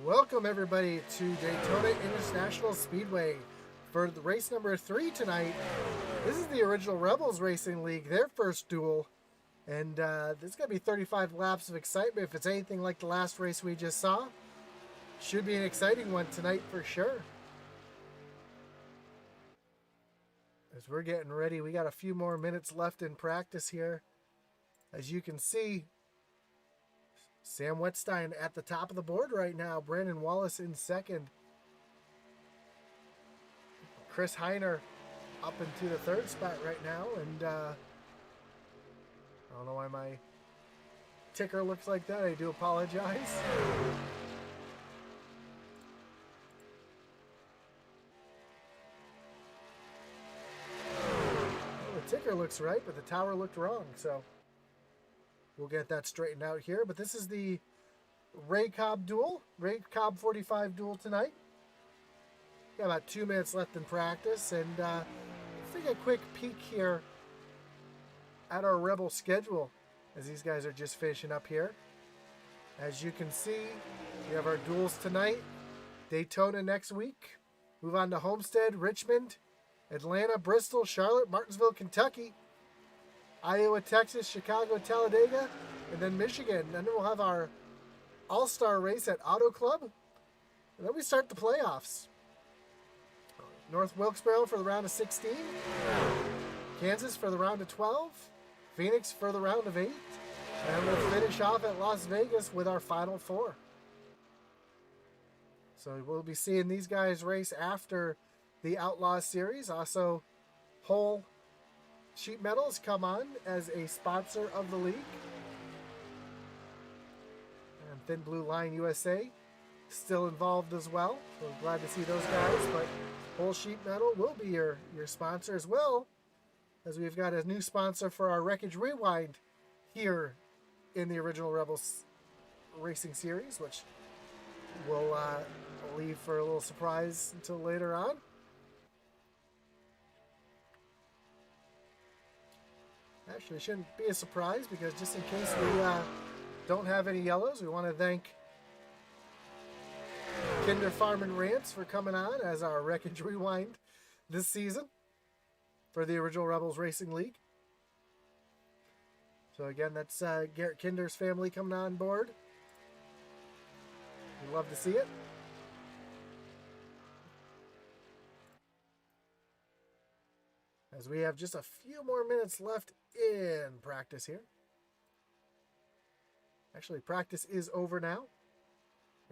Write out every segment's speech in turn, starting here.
Welcome everybody to Daytona International Speedway for the race number 3 tonight. This is the original Rebels Racing League, their first duel, and there's going to be 35 laps of excitement. If it's anything like the last race we just saw, should be an exciting one tonight for sure. As we're getting ready, we got a few more minutes left in practice here. As you can see, Sam Wetstein at the top of the board right now. Brandon Wallace in second. Chris Heiner up into the third spot right now. And I don't know why my ticker looks like that. I do apologize. Well, the ticker looks right, but the tower looked wrong. So we'll get that straightened out here. But this is the Ray Cobb duel. Ray Cobb 45 duel tonight. Got about 2 minutes left in practice. And let's take a quick peek here at our Rebel schedule as these guys are just finishing up here. As you can see, we have our duels tonight. Daytona next week. Move on to Homestead, Richmond, Atlanta, Bristol, Charlotte, Martinsville, Kentucky, Iowa, Texas, Chicago, Talladega, and then Michigan. And then we'll have our all-star race at Auto Club. And then we start the playoffs. North Wilkesboro for the round of 16. Kansas for the round of 12. Phoenix for the round of 8. And we'll finish off at Las Vegas with our final 4. So we'll be seeing these guys race after the Outlaw Series. Also, Whole Sheet Metals come on as a sponsor of the league. And Thin Blue Line USA still involved as well. So glad to see those guys. But Whole Sheet Metal will be your sponsor as well, as we've got a new sponsor for our Wreckage Rewind here in the original Rebels Racing Series, which we'll leave for a little surprise until later on. Actually, it shouldn't be a surprise, because just in case we don't have any yellows, we want to thank Kinder Farm and Rants for coming on as our Wreckage Rewind this season for the original Rebels Racing League. So again, that's Garrett Kinder's family coming on board. We love to see it. As we have just a few more minutes left in practice here. Actually, practice is over now.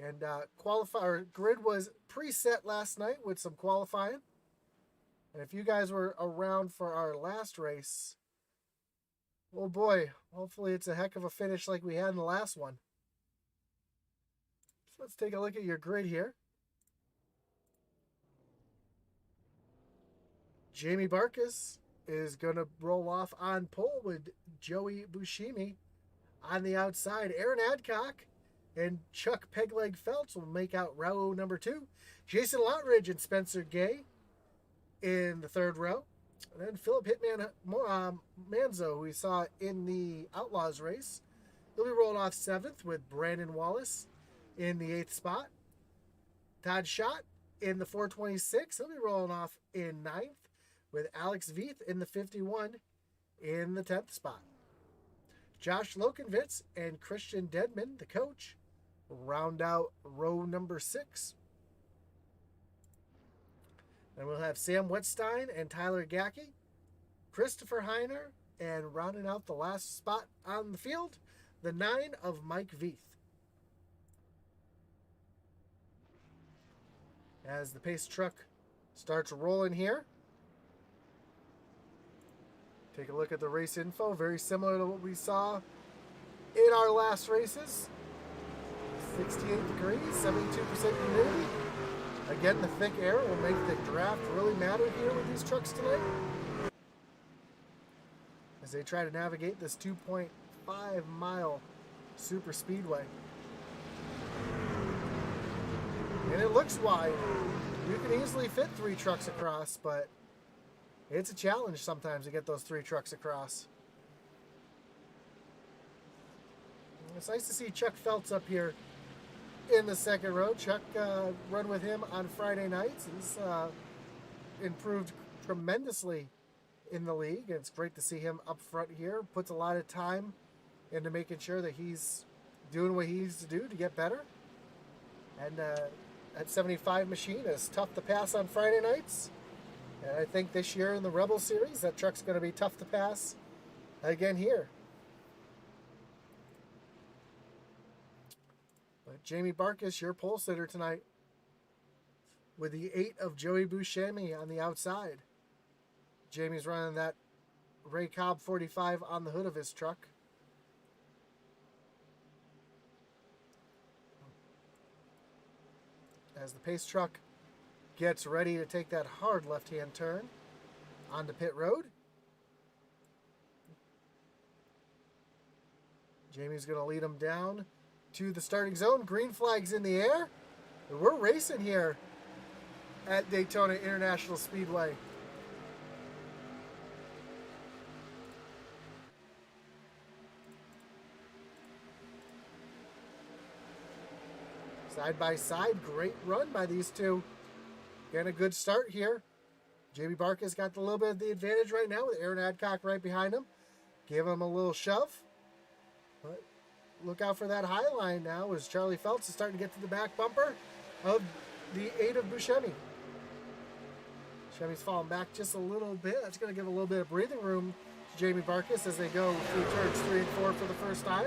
And qualifier grid was preset last night with some qualifying. And if you guys were around for our last race, oh boy, hopefully it's a heck of a finish like we had in the last one. So let's take a look at your grid here. Jamie Barkas is going to roll off on pole with Joey Buscemi on the outside. Aaron Adcock and Chuck Pegleg Feltz will make out row number 2. Jason Lottridge and Spencer Gay in the third row. And then Philip Hitman Manzo, who we saw in the Outlaws race, he'll be rolled off 7th with Brandon Wallace in the 8th spot. Todd Schott in the 426. He'll be rolling off in 9th with Alex Veith in the 51 in the 10th spot. Josh Lokenvitz and Christian Dedman, the coach, round out row number 6. Then we'll have Sam Wetstein and Tyler Gackey, Christopher Heiner, and rounding out the last spot on the field, the 9 of Mike Veith. As the pace truck starts rolling here, take a look at the race info, very similar to what we saw in our last races. 68 degrees, 72% humidity. Again, the thick air will make the draft really matter here with these trucks tonight, as they try to navigate this 2.5 mile super speedway. And it looks wide. You can easily fit 3 trucks across, but it's a challenge sometimes to get those 3 trucks across. It's nice to see Chuck Feltz up here in the second row. Chuck run with him on Friday nights. He's improved tremendously in the league. It's great to see him up front here. Puts a lot of time into making sure that he's doing what he needs to do to get better. And that 75 machine is tough to pass on Friday nights. And I think this year in the Rebel Series, that truck's going to be tough to pass again here. But Jamie Barkas, your pole sitter tonight, with the 8 of Joey Buscemi on the outside. Jamie's running that Ray Cobb 45 on the hood of his truck. As the pace truck gets ready to take that hard left-hand turn onto pit road. Jamie's going to lead him down to the starting zone. Green flag's in the air. And we're racing here at Daytona International Speedway. Side by side, great run by these two. Getting a good start here. Jamie Barkas got a little bit of the advantage right now with Aaron Adcock right behind him. Give him a little shove. But look out for that high line now as Charlie Feltz is starting to get to the back bumper of the 8 of Buscemi. Buscemi's falling back just a little bit. That's going to give a little bit of breathing room to Jamie Barkas as they go through turns 3 and 4 for the first time.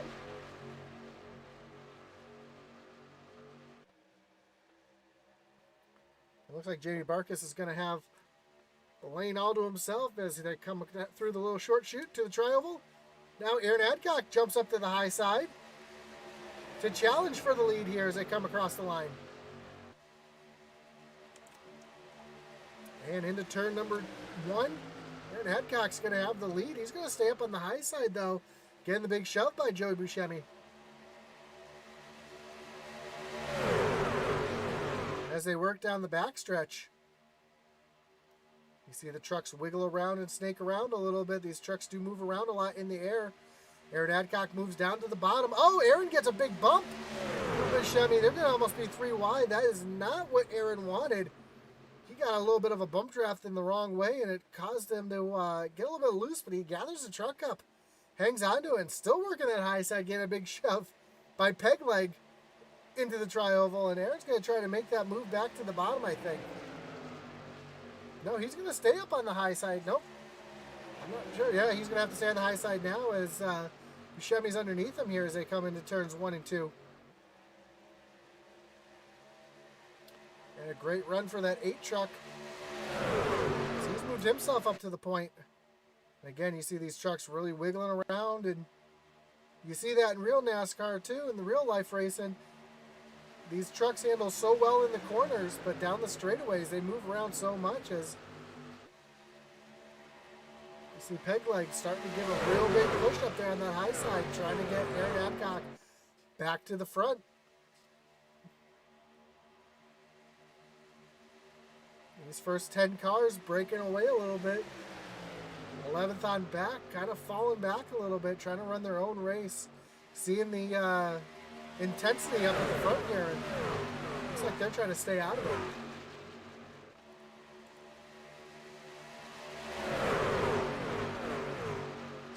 It looks like Jamie Barkas is going to have the lane all to himself as they come through the little short chute to the tri-oval. Now Aaron Adcock jumps up to the high side to challenge for the lead here as they come across the line. And into turn number 1. Aaron Adcock's going to have the lead. He's going to stay up on the high side, though. Getting the big shove by Joey Buscemi. As they work down the backstretch, you see the trucks wiggle around and snake around a little bit. These trucks do move around a lot in the air. Aaron Adcock moves down to the bottom. Oh, Aaron gets a big bump. Buscemi, they're going to almost be 3 wide. That is not what Aaron wanted. He got a little bit of a bump draft in the wrong way, and it caused him to get a little bit loose, but he gathers the truck up, hangs onto it, and still working that high side, getting a big shove by Pegleg into the tri-oval, and Aaron's going to try to make that move back to the bottom, I think. No, he's going to stay up on the high side. Nope. I'm not sure. Yeah, he's going to have to stay on the high side now as Buscemi's underneath him here as they come into turns 1 and 2. And a great run for that 8 truck. So he's moved himself up to the point. Again, you see these trucks really wiggling around, and you see that in real NASCAR too, in the real life racing. These trucks handle so well in the corners, but down the straightaways, they move around so much as you see Pegleg starting to give a real big push up there on that high side, trying to get Aaron Adcock back to the front. These first 10 cars breaking away a little bit. 11th on back, kind of falling back a little bit, trying to run their own race. Seeing the intensity up at the front here, and looks like they're trying to stay out of it.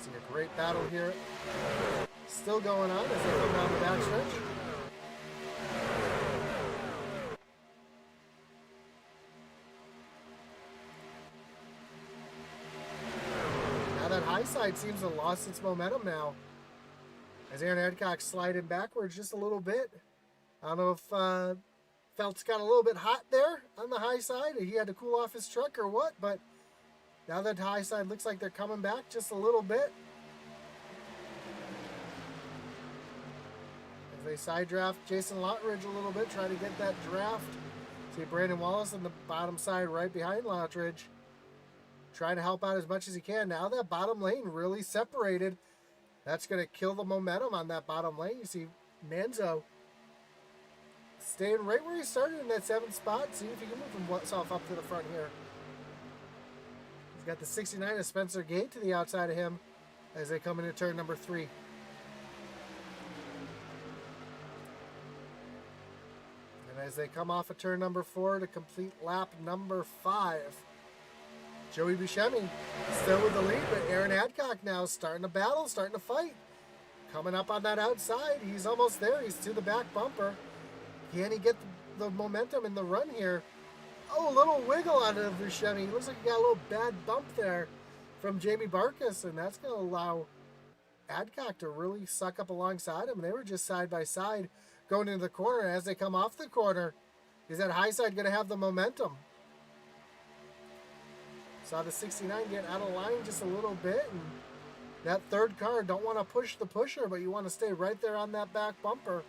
See a great battle here. Still going on as they come down the backstretch. That high side seems to have lost its momentum now. As Aaron Adcock sliding backwards just a little bit. I don't know if Felt's got a little bit hot there on the high side. He had to cool off his truck or what, but now that high side looks like they're coming back just a little bit. As they side draft Jason Lottridge a little bit, trying to get that draft. See Brandon Wallace on the bottom side right behind Lottridge. Trying to help out as much as he can. Now that bottom lane really separated. That's going to kill the momentum on that bottom lane. You see Manzo staying right where he started in that 7th spot. See if he can move himself up to the front here. He's got the 69 of Spencer Gate to the outside of him as they come into turn number 3. And as they come off of turn number 4 to complete lap number 5. Joey Buscemi still with the lead, but Aaron Adcock now starting to battle, starting to fight. Coming up on that outside. He's almost there. He's to the back bumper. Can he get the momentum in the run here? Oh, a little wiggle out of Buscemi. Looks like he got a little bad bump there from Jamie Barkas, and that's going to allow Adcock to really suck up alongside him. They were just side by side going into the corner. As they come off the corner, is that high side going to have the momentum? Saw the 69 get out of line just a little bit, and that third car don't want to push the pusher, but you want to stay right there on that back bumper.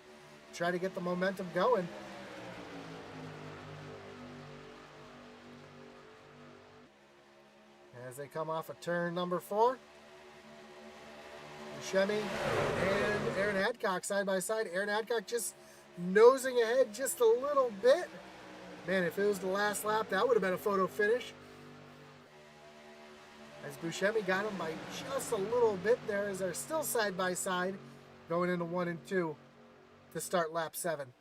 Try to get the momentum going. As they come off of turn number 4, Buscemi and Aaron Adcock side by side. Aaron Adcock just nosing ahead just a little bit. Man, if it was the last lap, that would have been a photo finish. As Buscemi got him by just a little bit there, as they're still side by side going into 1 and 2 to start lap 7.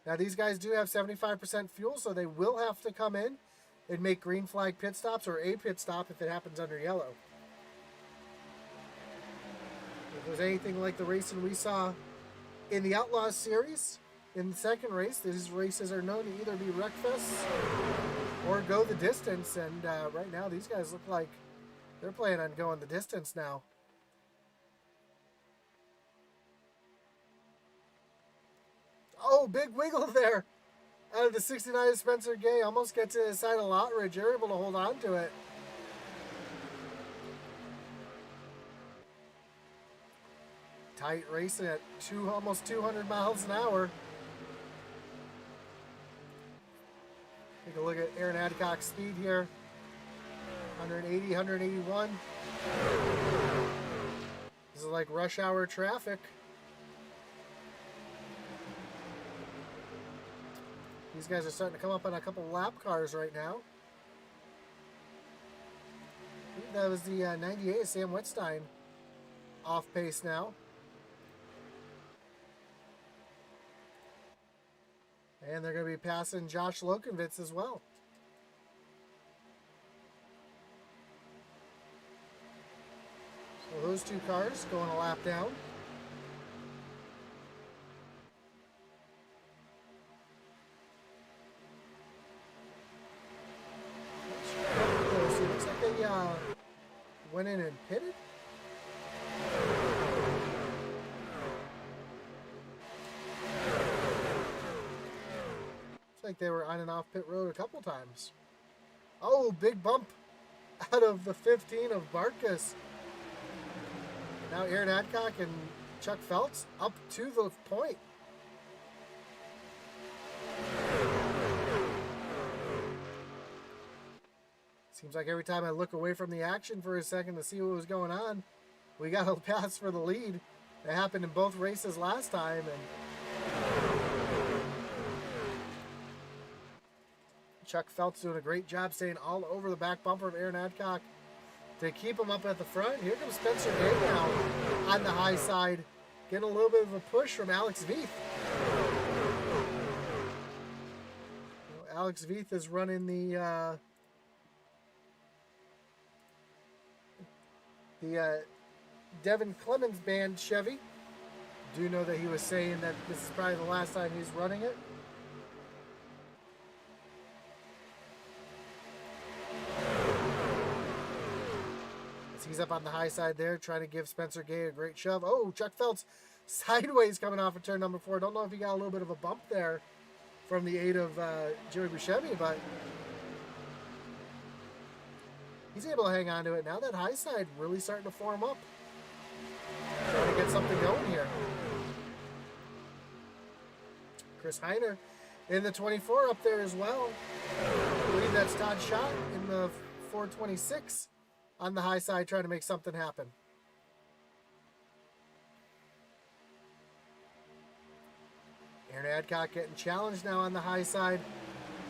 Now these guys do have 75% fuel, so they will have to come in and make green flag pit stops or a pit stop if it happens under yellow. If it was anything like the racing we saw in the Outlaws series in the second race, these races are known to either be wreckfests or go the distance, and right now these guys look like they're planning on going the distance now. Oh, big wiggle there out of the 69 of Spencer Gay. Almost gets to the side of Lottridge. They're able to hold on to it. Tight racing at almost 200 miles an hour. Take a look at Aaron Adcock's speed here. 180, 181. This is like rush hour traffic. These guys are starting to come up on a couple lap cars right now. I think that was the 98 of Sam Wittstein off pace now. And they're going to be passing Josh Lokenvitz as well. So those two cars going a lap down. It looks like they went in and pitted. like they were on and off pit road a couple times. Oh, big bump out of the 15 of Barkas. Now Aaron Adcock and Chuck Phelps up to the point. Seems like every time I look away from the action for a second to see what was going on, we got a pass for the lead. That happened in both races last time, and Chuck Phelps doing a great job staying all over the back bumper of Aaron Adcock to keep him up at the front. Here comes Spencer Gay now on the high side, getting a little bit of a push from Alex Veith. Alex Veith is running the Devin Clemens band Chevy. Do know that he was saying that this is probably the last time he's running it. As he's up on the high side there, trying to give Spencer Gay a great shove. Oh, Chuck Phelps sideways coming off of turn number 4. Don't know if he got a little bit of a bump there from the 8 of Joey Buscemi, but he's able to hang on to it. Now that high side really starting to form up. Trying to get something going here. Chris Heiner in the 24 up there as well. I believe that's Todd Schott in the 426 on the high side trying to make something happen. Aaron Adcock getting challenged now on the high side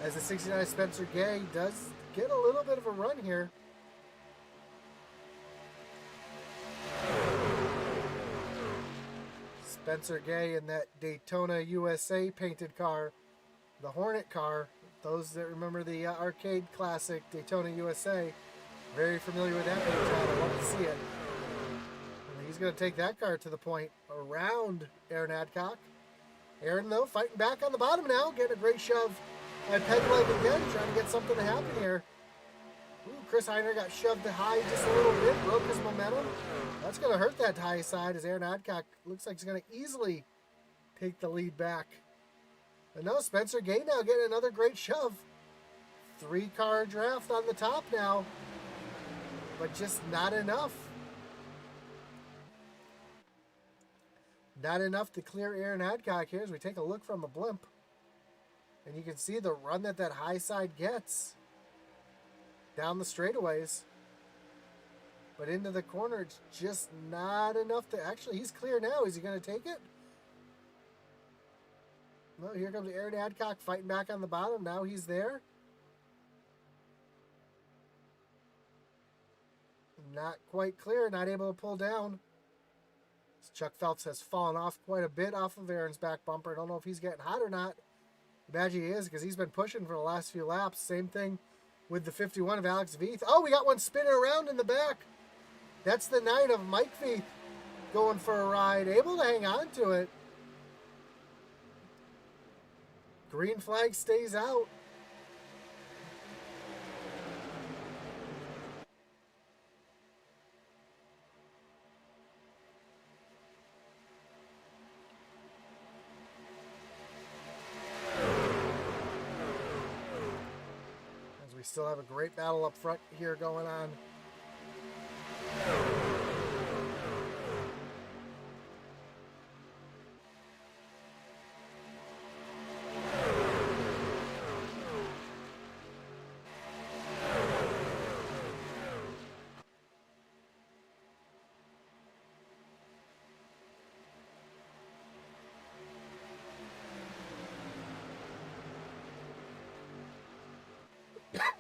as the 69 Spencer Gay does get a little bit of a run here. Spencer Gay in that Daytona USA painted car, the Hornet car. Those that remember the arcade classic Daytona USA, very familiar with that paint job. I love to see it. And he's going to take that car to the point around Aaron Adcock. Aaron, though, fighting back on the bottom now, getting a great shove by peg leg again, trying to get something to happen here. Ooh, Chris Heiner got shoved high just a little bit, broke his momentum. That's going to hurt that high side as Aaron Adcock looks like he's going to easily take the lead back. But no, Spencer Gay now getting another great shove. 3-car draft on the top now, but just not enough. Not enough to clear Aaron Adcock here as we take a look from the blimp. And you can see the run that high side gets down the straightaways. But into the corner, it's just not enough to... Actually, he's clear now. Is he going to take it? No, here comes Aaron Adcock fighting back on the bottom. Now he's there. Not quite clear. Not able to pull down. Chuck Phelps has fallen off quite a bit off of Aaron's back bumper. I don't know if he's getting hot or not. Imagine he is, because he's been pushing for the last few laps. Same thing with the 51 of Alex Veith. Oh, we got one spinning around in the back. That's the 9 of Mike Veith going for a ride. Able to hang on to it. Green flag stays out. We still have a great battle up front here going on.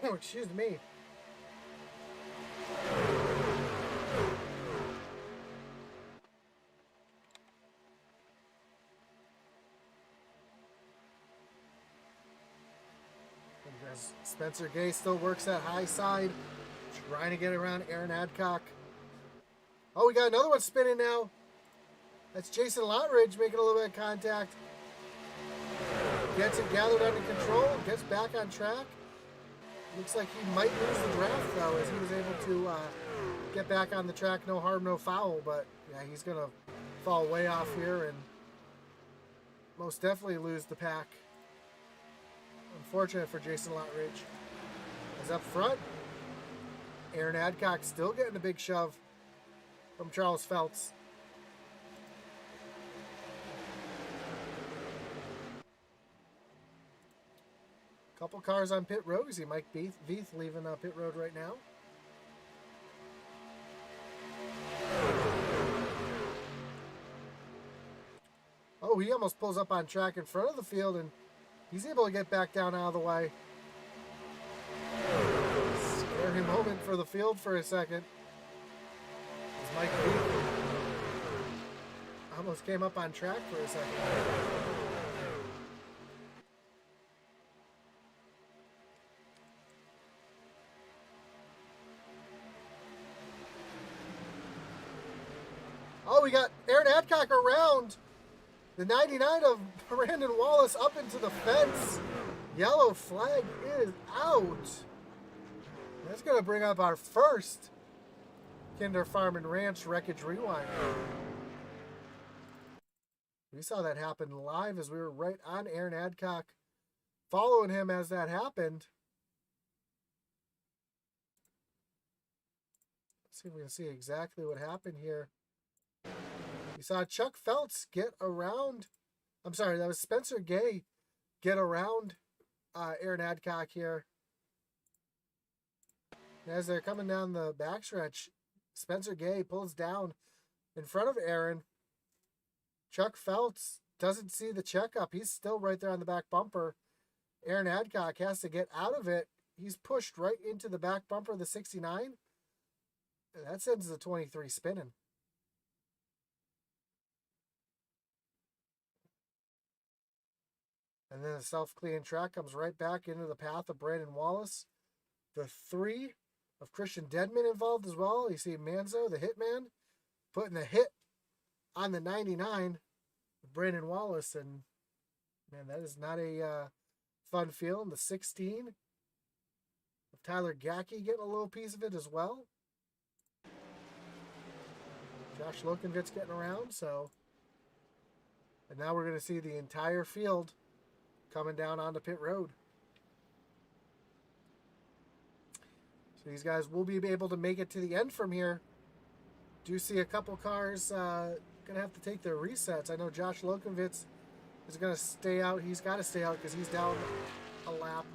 Oh, excuse me. As Spencer Gay still works that high side, trying to get around Aaron Adcock. Oh, we got another one spinning now. That's Jason Lottridge making a little bit of contact. Gets it gathered under control, gets back on track. Looks like he might lose the draft, though, as he was able to get back on the track. No harm, no foul, but yeah, he's going to fall way off here and most definitely lose the pack. Unfortunate for Jason Lottridge. As up front, Aaron Adcock still getting a big shove from Charles Feltz. Couple cars on pit road. You see Mike Veith leaving pit road right now. Oh, he almost pulls up on track in front of the field, and he's able to get back down out of the way. Scary moment for the field for a second. As Mike Veith almost came up on track for a second. Oh, we got Aaron Adcock around the 99 of Brandon Wallace up into the fence. Yellow flag is out. That's going to bring up our first Kinder Farm and Ranch Wreckage Rewind. We saw that happen live as we were right on Aaron Adcock, following him as that happened. Let's see if we can see exactly what happened here. You saw Chuck Feltz get around. I'm sorry, that was Spencer Gay get around Aaron Adcock here. And as they're coming down the backstretch, Spencer Gay pulls down in front of Aaron. Chuck Feltz doesn't see the checkup. He's still right there on the back bumper. Aaron Adcock has to get out of it. He's pushed right into the back bumper of the 69. And that sends the 23 spinning. And then the self-cleaning track comes right back into the path of Brandon Wallace. The 3 of Christian Dedman involved as well. You see Manzo, the hitman, putting the hit on the 99 of Brandon Wallace. And, man, that is not a fun feeling. The 16 of Tyler Gackey getting a little piece of it as well. Josh Lokenvitz getting around. So, and now we're going to see the entire field coming down onto pit road. So these guys will be able to make it to the end from here. Do see a couple cars gonna have to take their resets. I know Josh Lokenvitz is gonna stay out. He's got to stay out because he's down a lap.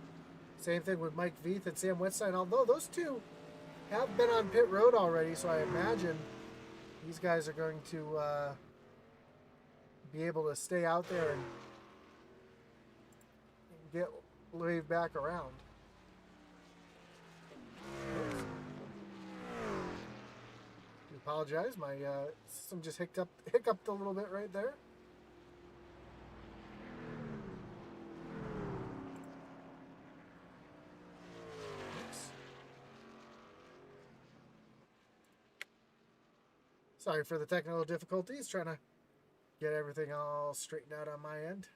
Same thing with Mike Veith and Sam Wetstein. Although those two have been on pit road already, so I imagine these guys are going to be able to stay out there and get waved back around. Oops. I apologize, my system just hiccuped a little bit right there. Oops. Sorry for the technical difficulties, trying to get everything all straightened out on my end.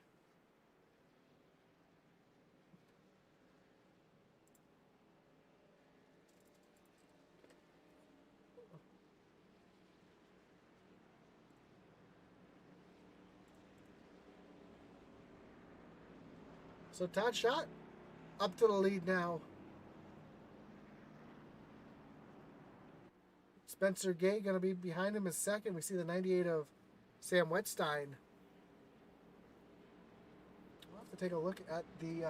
So Todd Schott up to the lead now. Spencer Gay going to be behind him in second. We see the 98 of Sam Wetstein. We'll have to take a look at the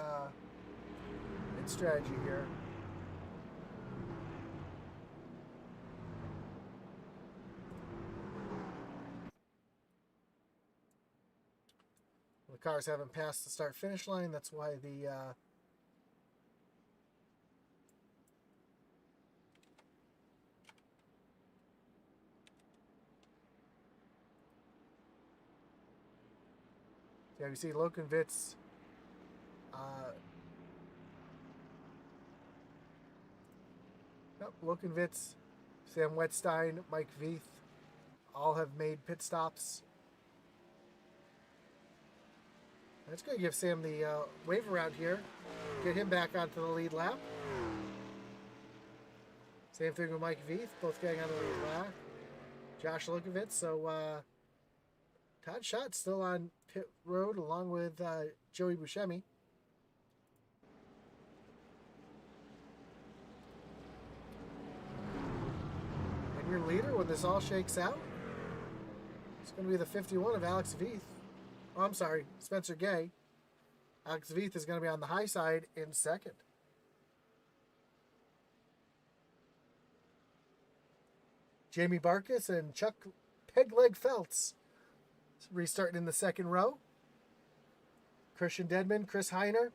pit strategy here. The cars haven't passed the start-finish line. That's why the yeah, you see Lokenvitz Lokenvitz, Sam Wetstein, Mike Veith all have made pit stops. That's going to give Sam the wave around here. Get him back onto the lead lap. Same thing with Mike Veith, both getting on the lead lap. Josh Lokenvitz. So Todd Schott still on pit road along with Joey Buscemi. Your leader when this all shakes out. It's going to be the 51 of Alex Veith. Oh, I'm sorry, Spencer Gay. Alex Veith is going to be on the high side in second. Jamie Barkus and Chuck Pegleg Feltz restarting in the second row. Christian Dedman, Chris Heiner,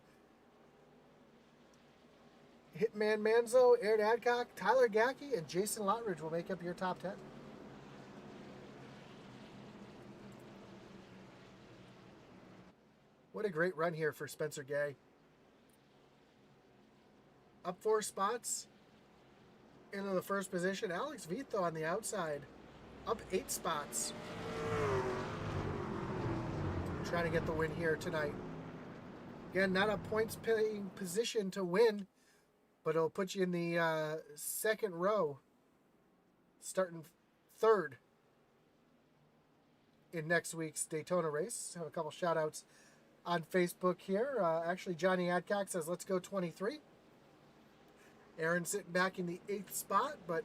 Hitman Manzo, Aaron Adcock, Tyler Gackey, and Jason Lotridge will make up your top 10. What a great run here for Spencer Gay. Up 4 spots into the first position. Alex Veith, though, on the outside. Up 8 spots. Trying to get the win here tonight. Again, not a points-paying position to win, but it'll put you in the second row, starting third in next week's Daytona race. Have a couple shout-outs on Facebook here. Actually, Johnny Adcock says, let's go 23. Aaron sitting back in the 8th spot, but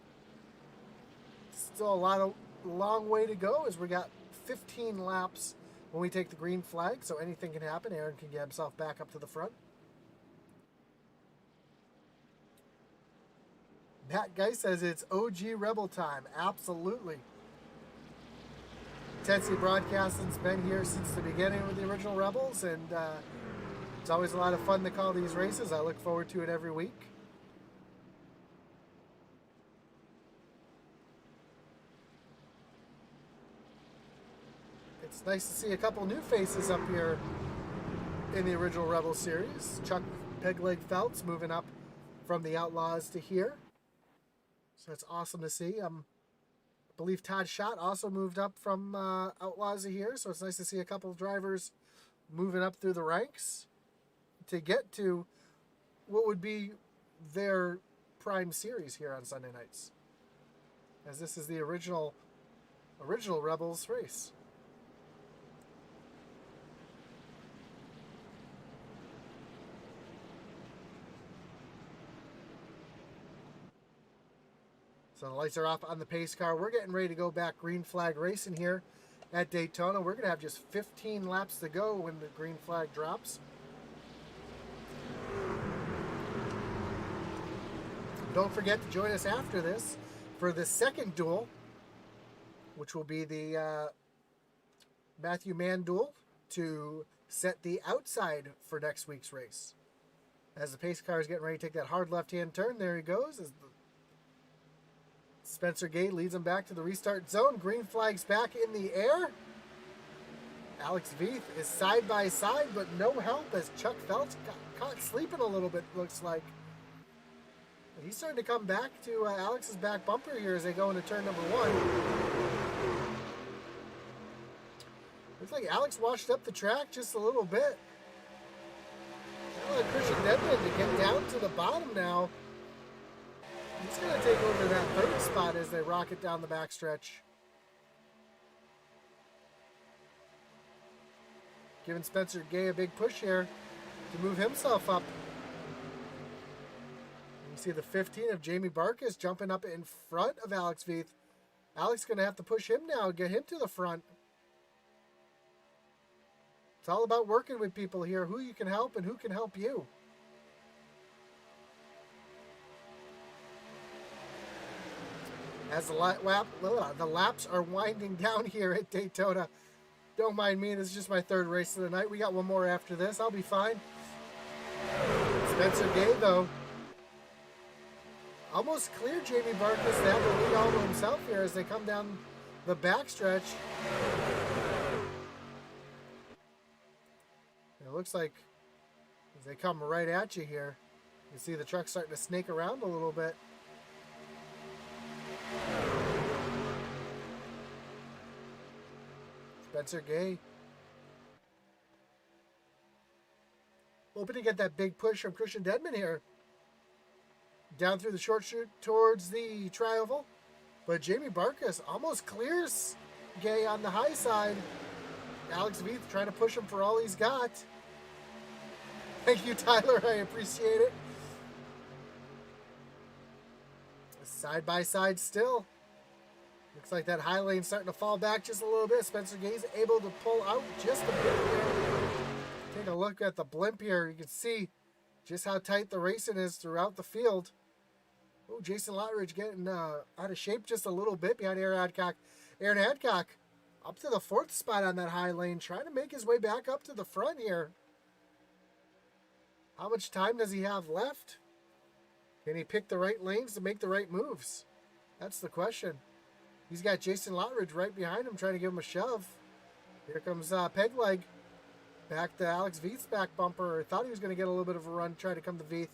still a long way to go as we got 15 laps when we take the green flag, so anything can happen. Aaron can get himself back up to the front. Matt Guy says it's OG Rebel time. Absolutely. Tennessee Broadcasting's been here since the beginning with the original Rebels, and it's always a lot of fun to call these races. I look forward to it every week. It's nice to see a couple new faces up here in the original Rebel series. Chuck Pegleg Feltz moving up from the Outlaws to here. So it's awesome to see. I believe Todd Schott also moved up from Outlaws to here. So it's nice to see a couple of drivers moving up through the ranks to get to what would be their prime series here on Sunday nights, as this is the original Rebels race. So the lights are off on the pace car. We're getting ready to go back green flag racing here at Daytona. We're going to have just 15 laps to go when the green flag drops. Don't forget to join us after this for the second duel, which will be the Matthew Mann duel to set the outside for next week's race. As the pace car is getting ready to take that hard left-hand turn, there he goes. As Spencer Gay leads him back to the restart zone. Green flag's back in the air. Alex Veith is side by side, but no help as Chuck Feltz got caught sleeping a little bit, looks like. He's starting to come back to Alex's back bumper here as they go into turn number 1. Looks like Alex washed up the track just a little bit. Christian Dedman to get down to the bottom now. He's going to take over that third spot as they rocket down the backstretch. Giving Spencer Gay a big push here to move himself up. You see the 15 of Jamie Barkus jumping up in front of Alex Veith. Alex going to have to push him now, get him to the front. It's all about working with people here, who you can help and who can help you. As the laps are winding down here at Daytona. Don't mind me, this is just my third race of the night. We got one more after this. I'll be fine. Spencer Gay, though, almost cleared Jamie Barkus to have the lead all to himself here as they come down the backstretch. It looks like as they come right at you here, you see the truck starting to snake around a little bit. Spencer Gay hoping to get that big push from Christian Dedman here. Down through the short chute towards the tri-oval. But Jamie Barkus almost clears Gay on the high side. Alex Veith trying to push him for all he's got. Thank you, Tyler. I appreciate it. Side by side still. Looks like that high lane's starting to fall back just a little bit. Spencer Gay's able to pull out just a bit here. Take a look at the blimp here. You can see just how tight the racing is throughout the field. Oh, Jason Lotteridge getting out of shape just a little bit behind Aaron Adcock. Aaron Adcock up to the 4th spot on that high lane, trying to make his way back up to the front here. How much time does he have left? Can he pick the right lanes to make the right moves? That's the question. He's got Jason Lotteridge right behind him trying to give him a shove. Here comes Pegleg. Back to Alex Veith's back bumper. Thought he was going to get a little bit of a run, try to come to Veith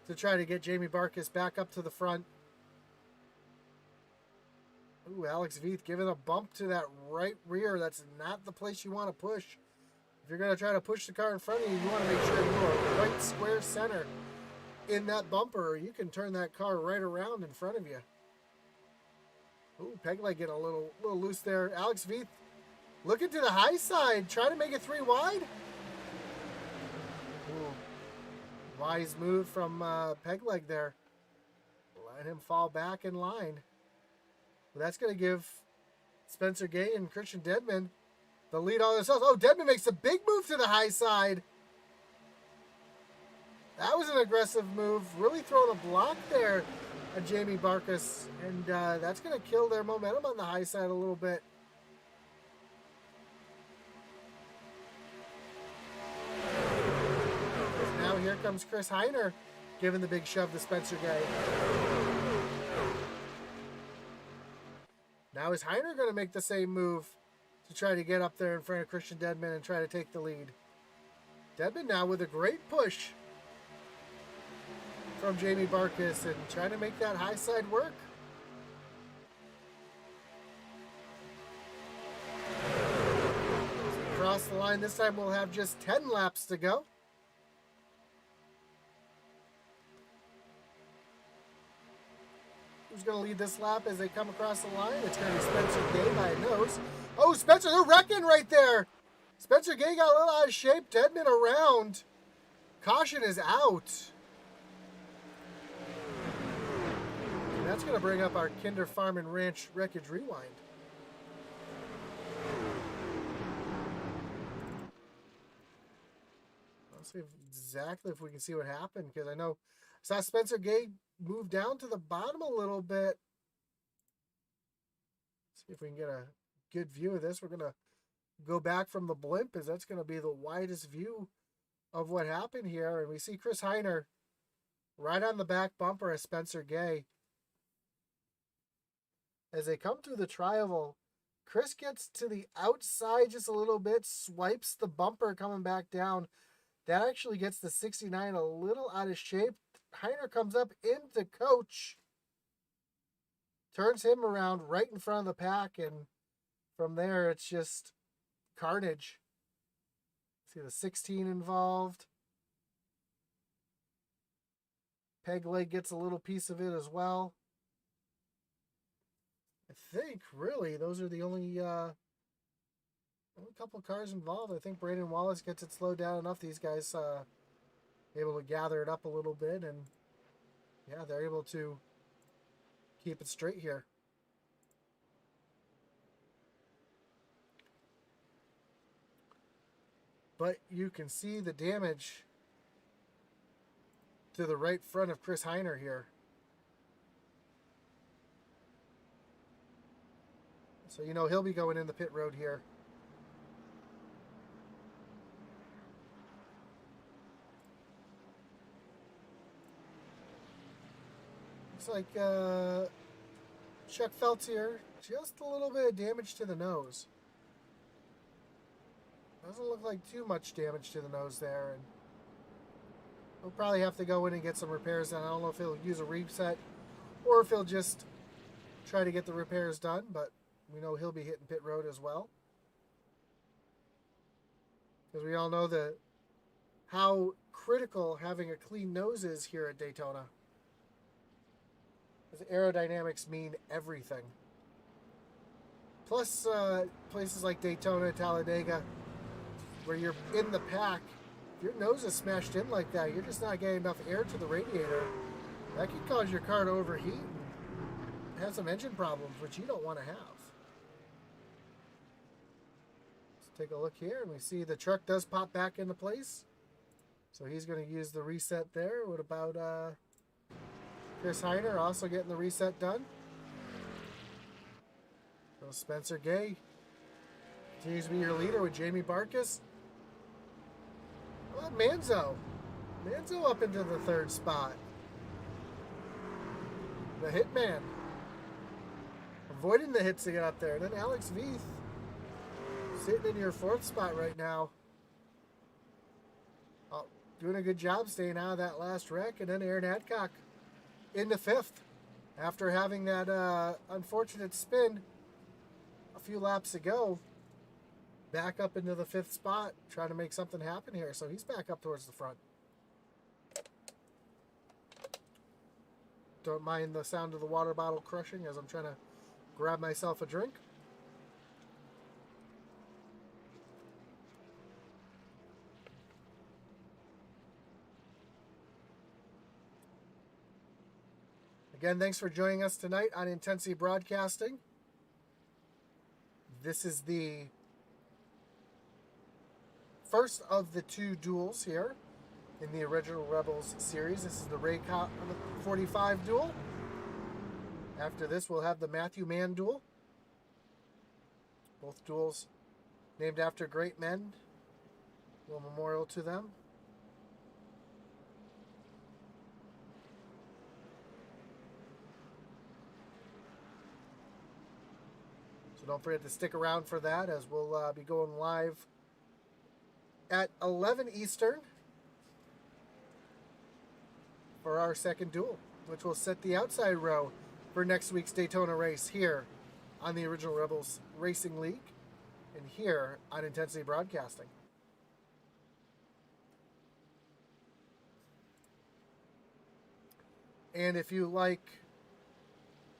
to try to get Jamie Barkas back up to the front. Ooh, Alex Veith giving a bump to that right rear. That's not the place you want to push. If you're going to try to push the car in front of you, you want to make sure you are right square center in that bumper, or you can turn that car right around in front of you. Ooh, Pegleg getting a little loose there. Alex Veith looking to the high side, trying to make it 3 wide. Ooh, wise move from Pegleg there. Let him fall back in line. Well, that's going to give Spencer Gay and Christian Dedman the lead on themselves. Oh, Dedman makes a big move to the high side. That was an aggressive move. Really throwing a block there at Jamie Barkas. And that's going to kill their momentum on the high side a little bit. Now here comes Chris Heiner giving the big shove to Spencer Gay. Now is Heiner going to make the same move to try to get up there in front of Christian Dedman and try to take the lead? Dedman now with a great push from Jamie Barkas and trying to make that high side work. Across the line this time we'll have just 10 laps to go. Who's going to lead this lap as they come across the line? It's going to be Spencer Gay by a nose. Oh, Spencer, they're wrecking right there. Spencer Gay got a little out of shape. Dedman around. Caution is out. And that's going to bring up our Kinder Farm and Ranch Wreckage Rewind. Let's see exactly if we can see what happened, because I know I saw Spencer Gay move down to the bottom a little bit. See if we can get a good view of this. We're going to go back from the blimp, as that's going to be the widest view of what happened here. And we see Chris Heiner right on the back bumper of Spencer Gay. As they come through the tri-oval, Chris gets to the outside just a little bit, swipes the bumper coming back down. That actually gets the 69 a little out of shape. Heiner comes up into Coach, turns him around right in front of the pack, and from there it's just carnage. See the 16 involved. Pegleg gets a little piece of it as well. I think really those are the only couple cars involved. I think Brandon Wallace gets it slowed down enough. These guys able to gather it up a little bit, and yeah, they're able to keep it straight here. But you can see the damage to the right front of Chris Heiner here. So you know he'll be going in the pit road here. Looks like Chuck Feltz here, just a little bit of damage to the nose. Doesn't look like too much damage to the nose there, and we'll probably have to go in and get some repairs done. I don't know if he'll use a reset or if he'll just try to get the repairs done, but we know he'll be hitting pit road as well. Because we all know how critical having a clean nose is here at Daytona. Because aerodynamics mean everything. Plus, places like Daytona, Talladega, where you're in the pack, if your nose is smashed in like that, you're just not getting enough air to the radiator. That can cause your car to overheat have some engine problems, which you don't want to have. Let's take a look here, and we see the truck does pop back into place. So he's going to use the reset there. What about Chris Heiner also getting the reset done? So Spencer Gay continues to be your leader with Jamie Barkus. Well, Manzo. Manzo up into the third spot. The Hitman. Avoiding the hits to get up there. Then Alex Veith sitting in your fourth spot right now. Oh, doing a good job staying out of that last wreck. And then Aaron Adcock into fifth. After having that unfortunate spin a few laps ago. Back up into the fifth spot. Trying to make something happen here. So he's back up towards the front. Don't mind the sound of the water bottle crushing as I'm trying to grab myself a drink. Again, thanks for joining us tonight on Intensity Broadcasting. This is the first of the two duels here in the original Rebels series. This is the Ray Cobb 45 duel. After this, we'll have the Matthew Mann duel. Both duels named after great men. A little memorial to them. So don't forget to stick around for that, as we'll be going live at 11 Eastern for our second duel, which will set the outside row for next week's Daytona race here on the Original Rebels Racing League and here on Intensity Broadcasting. And if you like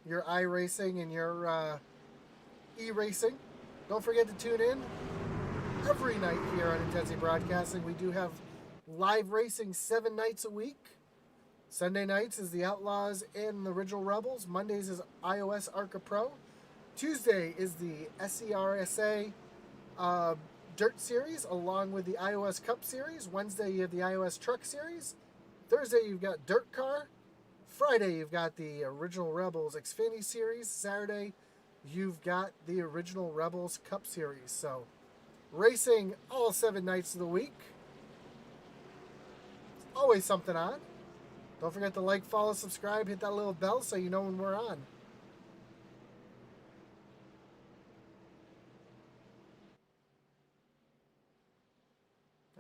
your iRacing and your e-racing, don't forget to tune in every night here on Intensity Broadcasting. We do have live racing 7 nights a week. Sunday nights is the Outlaws and the Original Rebels. Mondays is iOS ARCA Pro. Tuesday is the SCRSA Dirt Series along with the iOS Cup Series. Wednesday you have the iOS Truck Series. Thursday you've got Dirt Car. Friday you've got the Original Rebels Xfinity Series. Saturday you've got the Original Rebels Cup Series. So racing all 7 nights of the week. Always something on. Don't forget to like, follow, subscribe, hit that little bell so you know when we're on.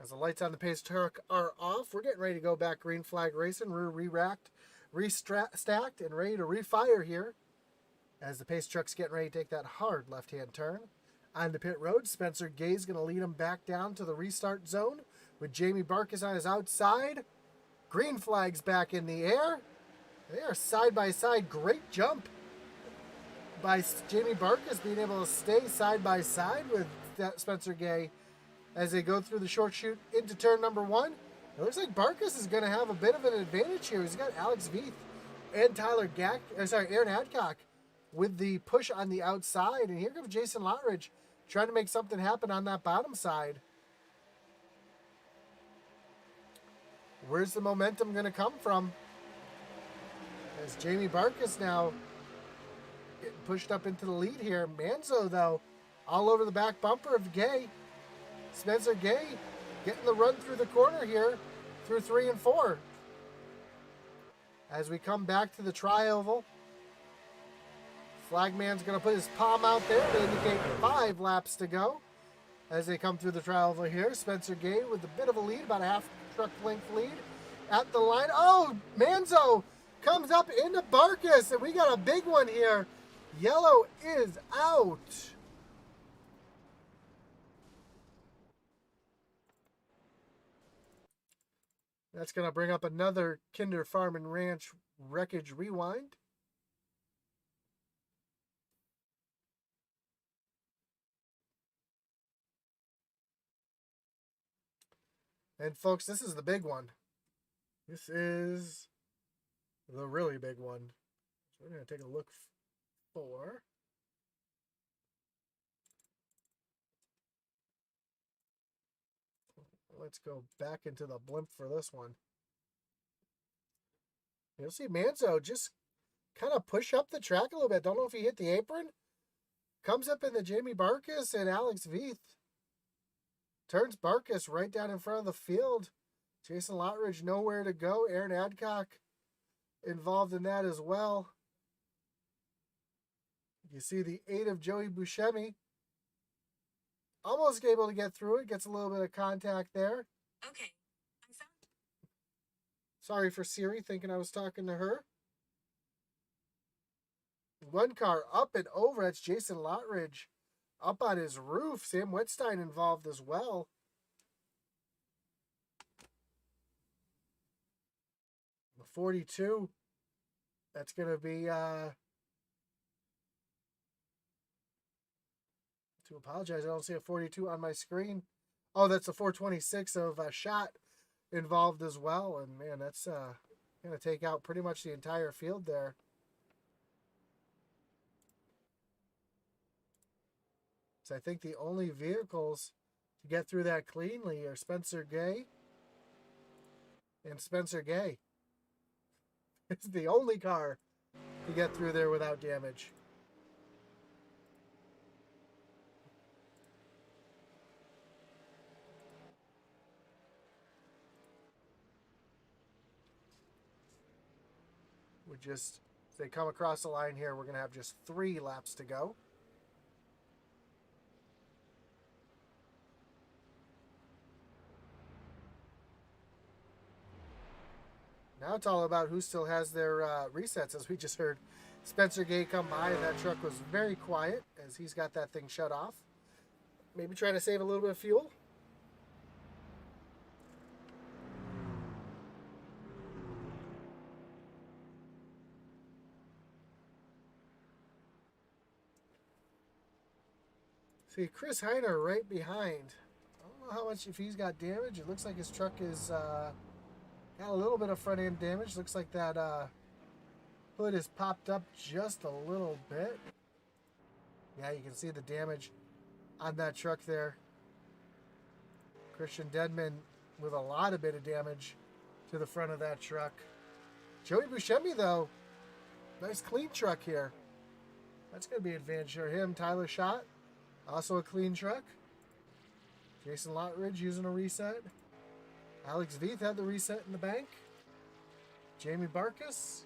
As the lights on the pace truck are off, we're getting ready to go back green flag racing. We're re-racked, re-stacked, and ready to refire here. As the pace truck's getting ready to take that hard left-hand turn. On the pit road, Spencer Gay's going to lead him back down to the restart zone with Jamie Barkus on his outside. Green flag's back in the air. They are side by side. Great jump by Jamie Barkus being able to stay side by side with Spencer Gay as they go through the short chute into turn number 1. It looks like Barkus is going to have a bit of an advantage here. He's got Alex Veith and Aaron Adcock with the push on the outside. And here comes Jason Lottridge trying to make something happen on that bottom side. Where's the momentum going to come from? As Jamie Barkus now getting pushed up into the lead here. Manzo, though, all over the back bumper of Gay. Spencer Gay getting the run through the corner here through 3 and 4. As we come back to the tri-oval, Flagman's going to put his palm out there to indicate 5 laps to go. As they come through the tri-oval here, Spencer Gay with a bit of a lead, about a half truck length lead at the line. Oh, Manzo comes up into Barkus, and we got a big one here. Yellow is out. That's going to bring up another Kinder Farm and Ranch wreckage rewind. And folks, this is the big one. This is the really big one. So we're going to take a look 4. Let's go back into the blimp for this one. You'll see Manzo just kind of push up the track a little bit. Don't know if he hit the apron. Comes up in the Jamie Barkas and Alex Veith. Turns Barkas right down in front of the field. Jason Lottridge nowhere to go. Aaron Adcock involved in that as well. You see the 8 of Joey Buscemi. Almost able to get through it. Gets a little bit of contact there. Okay. I'm found. Sorry for Siri thinking I was talking to her. One car up and over. That's Jason Lottridge up on his roof. Sam Wetstein involved as well. The 42. That's going to be, to apologize, I don't see a 42 on my screen. Oh, that's a 426 of a shot involved as well. And man, that's going to take out pretty much the entire field there. So I think the only vehicles to get through that cleanly are Spencer Gay and Spencer Gay. It's the only car to get through there without damage. As they come across the line here, we're going to have just 3 laps to go. Now it's all about who still has their resets, as we just heard Spencer Gay come by, and that truck was very quiet as he's got that thing shut off. Maybe trying to save a little bit of fuel. See, Chris Heiner right behind. I don't know how much, if he's got damage. It looks like his truck is got a little bit of front end damage. Looks like that hood is popped up just a little bit. Yeah, you can see the damage on that truck there. Christian Dedman with a lot of bit of damage to the front of that truck. Joey Buscemi, though, nice clean truck here. That's going to be an advantage for him. Tyler Schott, also a clean truck. Jason Lottridge using a reset. Alex Veith had the reset in the bank. Jamie Barkas.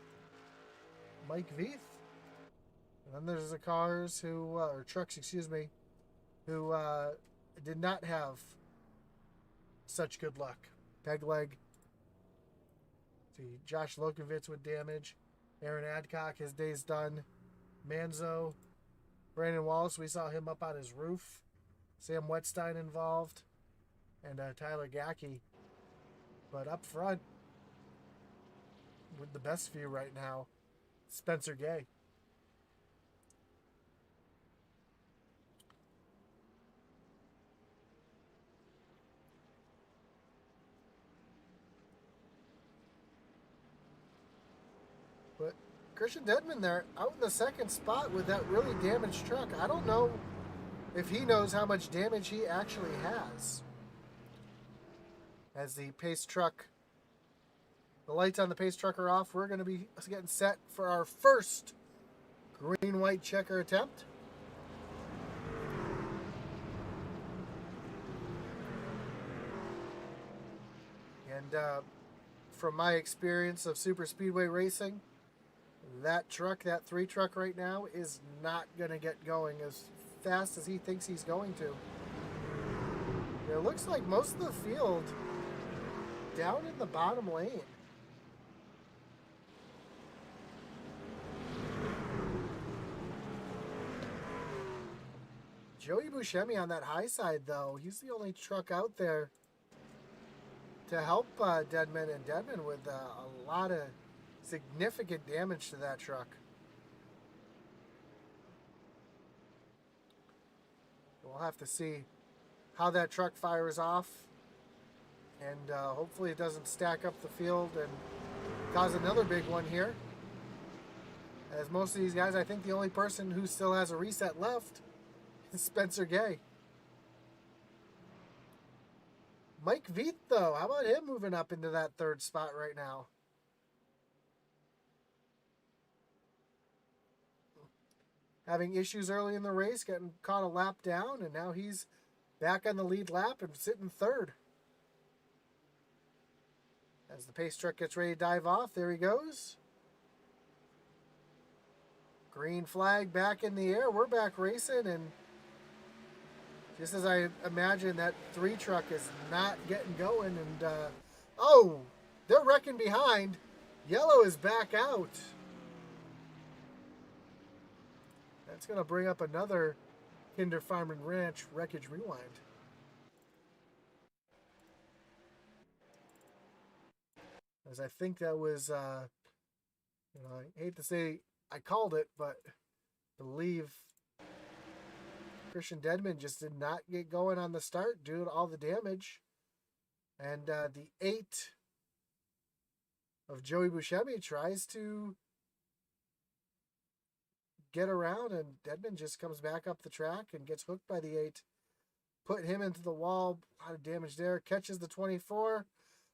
Mike Veith. And then there's the cars who, or trucks, excuse me, who did not have such good luck. Pegleg. See, Josh Lokovitz with damage. Aaron Adcock, his day's done. Manzo. Brandon Wallace, we saw him up on his roof. Sam Wetstein involved. And Tyler Gackey. But up front, with the best view right now, Spencer Gay. But Christian Dedman there, out in the second spot with that really damaged truck. I don't know if he knows how much damage he actually has. As the pace truck, the lights on the pace truck are off, we're going to be getting set for our first green-white checker attempt. And from my experience of super speedway racing, that truck, that 3 truck right now, is not going to get going as fast as he thinks he's going to. It looks like most of the field down in the bottom lane. Joey Buscemi on that high side, though. He's the only truck out there to help Dedman, and Dedman with a lot of significant damage to that truck. We'll have to see how that truck fires off. And hopefully it doesn't stack up the field and cause another big one here. As most of these guys, I think the only person who still has a reset left is Spencer Gay. Mike Veith, though, how about him moving up into that third spot right now? Having issues early in the race, getting caught a lap down, and now he's back on the lead lap and sitting third. As the pace truck gets ready to dive off, there he goes. Green flag back in the air. We're back racing, and just as I imagine, that 3 truck is not getting going, and oh, they're wrecking behind. Yellow is back out. That's going to bring up another Kinder Farm and Ranch wreckage rewind. As I think that was, I hate to say I called it, but I believe Christian Dedman just did not get going on the start due to all the damage. And the 8 of Joey Buscemi tries to get around, and Dedman just comes back up the track and gets hooked by the 8. Put him into the wall. A lot of damage there. Catches the 24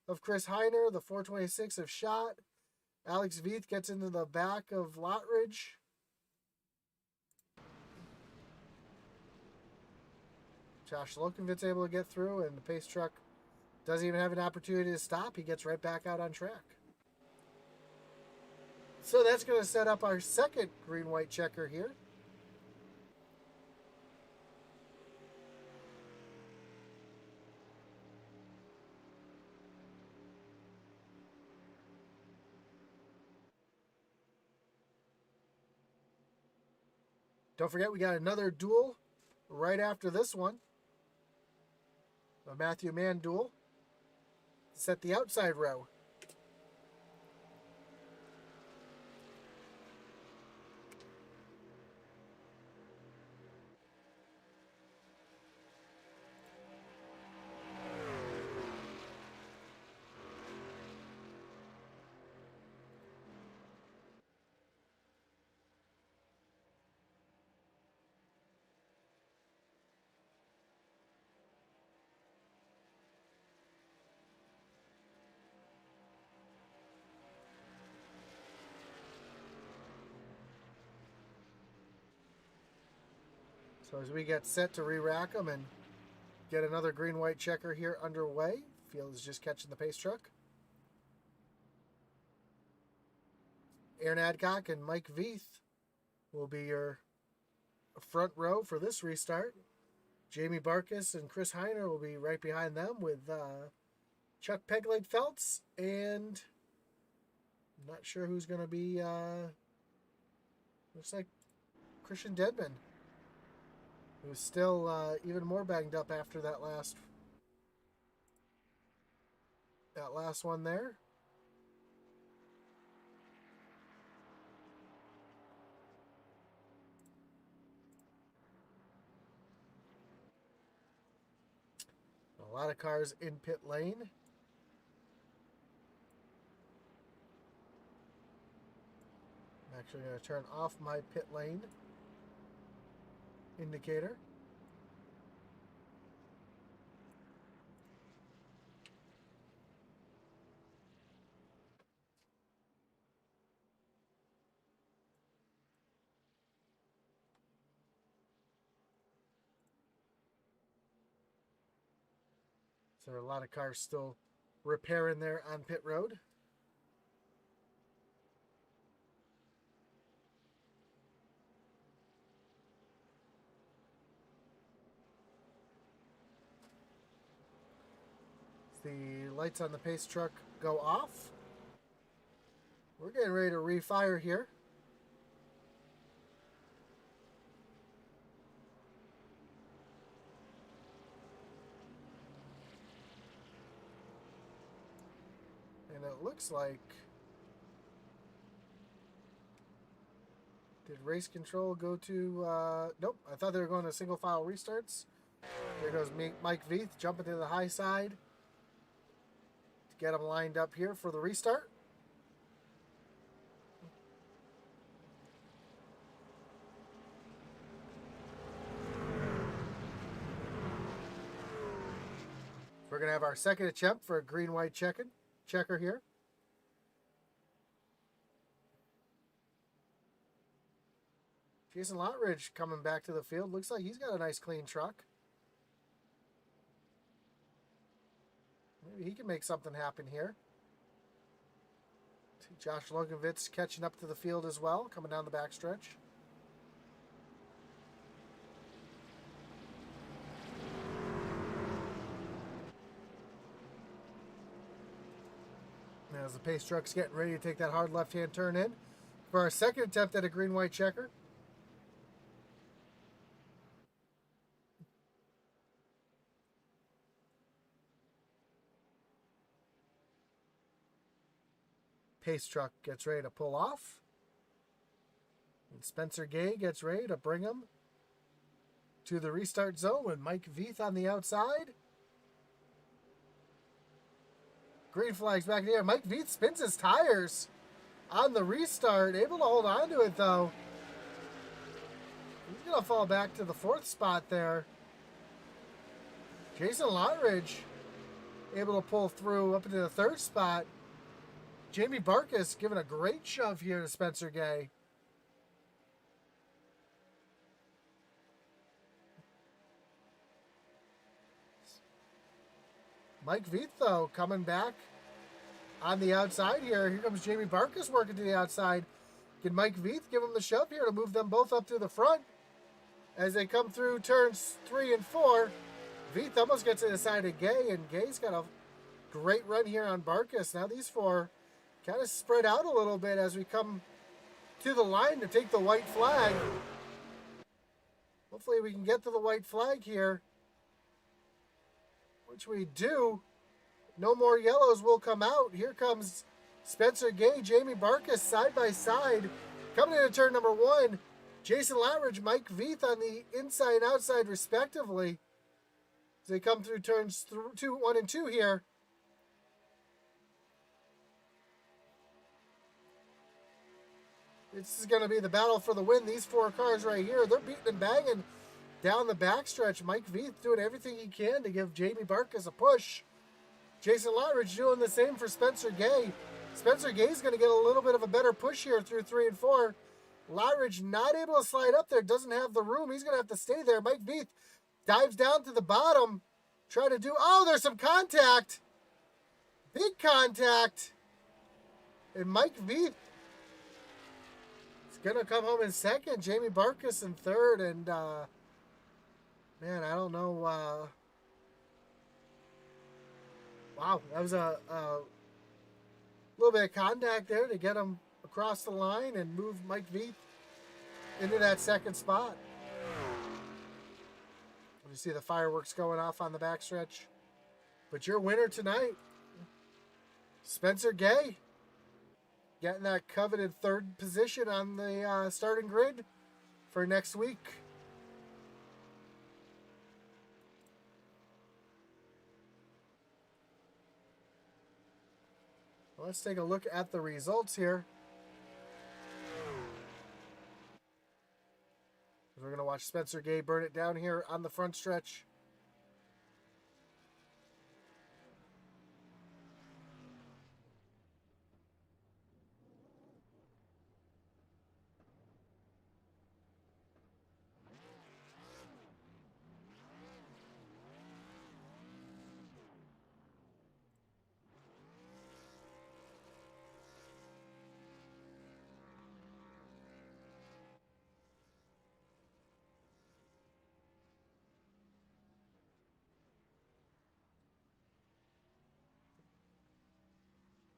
of Chris Heiner, the 426 of Schott. Alex Veith gets into the back of Lottridge. Josh Lokenvit's able to get through, and the pace truck doesn't even have an opportunity to stop. He gets right back out on track. So that's going to set up our second green-white checker here. Don't forget, we got another duel right after this one. A Matthew Mann duel. Set the outside row. So as we get set to re-rack them and get another green-white checker here underway, Field is just catching the pace truck. Aaron Adcock and Mike Veith will be your front row for this restart. Jamie Barkus and Chris Heiner will be right behind them with Chuck Pegleg-Feltz, and I'm not sure who's going to be, looks like Christian Dedman, who's still even more banged up after that last one there. A lot of cars in pit lane. I'm actually going to turn off my pit lane indicator. So there are a lot of cars still repairing there on pit road. The lights on the pace truck go off. We're getting ready to refire here. And it looks like, did race control go to, nope, I thought they were going to single file restarts. There goes Mike Veith jumping to the high side to get him lined up here for the restart. going to have our second attempt for a green-white checker here. Jason Lottridge coming back to the field. Looks like he's got a nice clean truck. Maybe he can make something happen here. See Josh Loganvitz catching up to the field as well, coming down the backstretch. As the pace truck's getting ready to take that hard left-hand turn in for our second attempt at a green-white checker. Pace truck gets ready to pull off. And Spencer Gay gets ready to bring him to the restart zone with Mike Veith on the outside. Green flag's back in the air. Mike Veith spins his tires on the restart. Able to hold on to it, though. He's going to fall back to the fourth spot there. Jason Lottridge able to pull through up into the third spot. Jamie Barkus giving a great shove here to Spencer Gay. Mike Veith, though, coming back on the outside here. Here comes Jamie Barkus working to the outside. Can Mike Veith give him the shove here to move them both up to the front as they come through turns 3 and 4? Veith almost gets to the side of Gay, and Gay's got a great run here on Barkus. Now these four kind of spread out a little bit as we come to the line to take the white flag. Hopefully we can get to the white flag here, which we do. No more yellows will come out. Here comes Spencer Gay, Jamie Barkus side by side. Coming into turn number 1, Jason Lottridge, Mike Veith on the inside and outside respectively. As they come through turns 1 and 2 here. This is going to be the battle for the win. These four cars right here, they're beating and banging down the backstretch. Mike Veith doing everything he can to give Jamie Barkus a push. Jason Lottridge doing the same for Spencer Gay. Spencer Gay's going to get a little bit of a better push here through 3 and 4. Lottridge not able to slide up there, doesn't have the room. He's going to have to stay there. Mike Veith dives down to the bottom, trying to do, oh, there's some contact. Big contact. And Mike Veith is going to come home in second. Jamie Barkus in third. And, man, I don't know. Wow, that was a little bit of contact there to get him across the line and move Mike Veith into that second spot. You see the fireworks going off on the backstretch. But your winner tonight, Spencer Gay, getting that coveted third position on the starting grid for next week. Well, let's take a look at the results here. We're going to watch Spencer Gay burn it down here on the front stretch.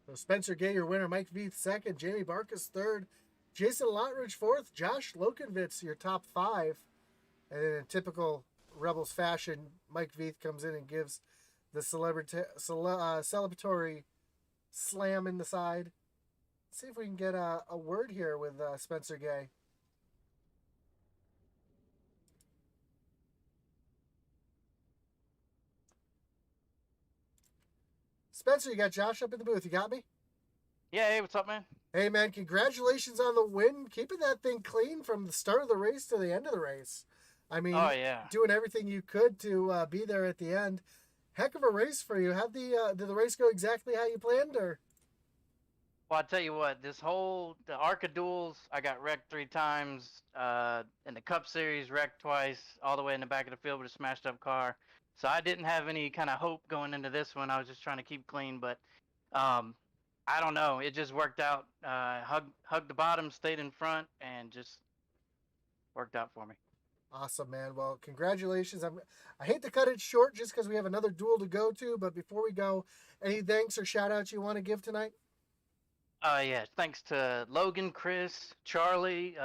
So Spencer Gay, your winner. Mike Veith second. Jamie Barkus third. Jason Lottridge fourth. Josh Lokenvitz, your top 5. And then in typical Rebels fashion, Mike Veith comes in and gives the celebratory slam in the side. Let's see if we can get a word here with Spencer Gay. Spencer, you got Josh up in the booth. You got me? Yeah, hey, what's up, man? Hey, man, congratulations on the win. Keeping that thing clean from the start of the race to the end of the race. I mean, Oh, yeah. doing everything you could to be there at the end. Heck of a race for you. Did the race go exactly how you planned, or? Well, I tell you what, the Arca Duels, I got wrecked 3 times. In the Cup Series, wrecked twice, all the way in the back of the field with a smashed up car. So I didn't have any kind of hope going into this one. I was just trying to keep clean, but um, I don't know. It just worked out. Hugged the bottom, stayed in front, and just worked out for me. Awesome, man. Well, congratulations. I hate to cut it short just because we have another duel to go to, but before we go, any thanks or shout outs you want to give tonight? Yeah, thanks to Logan, Chris, Charlie,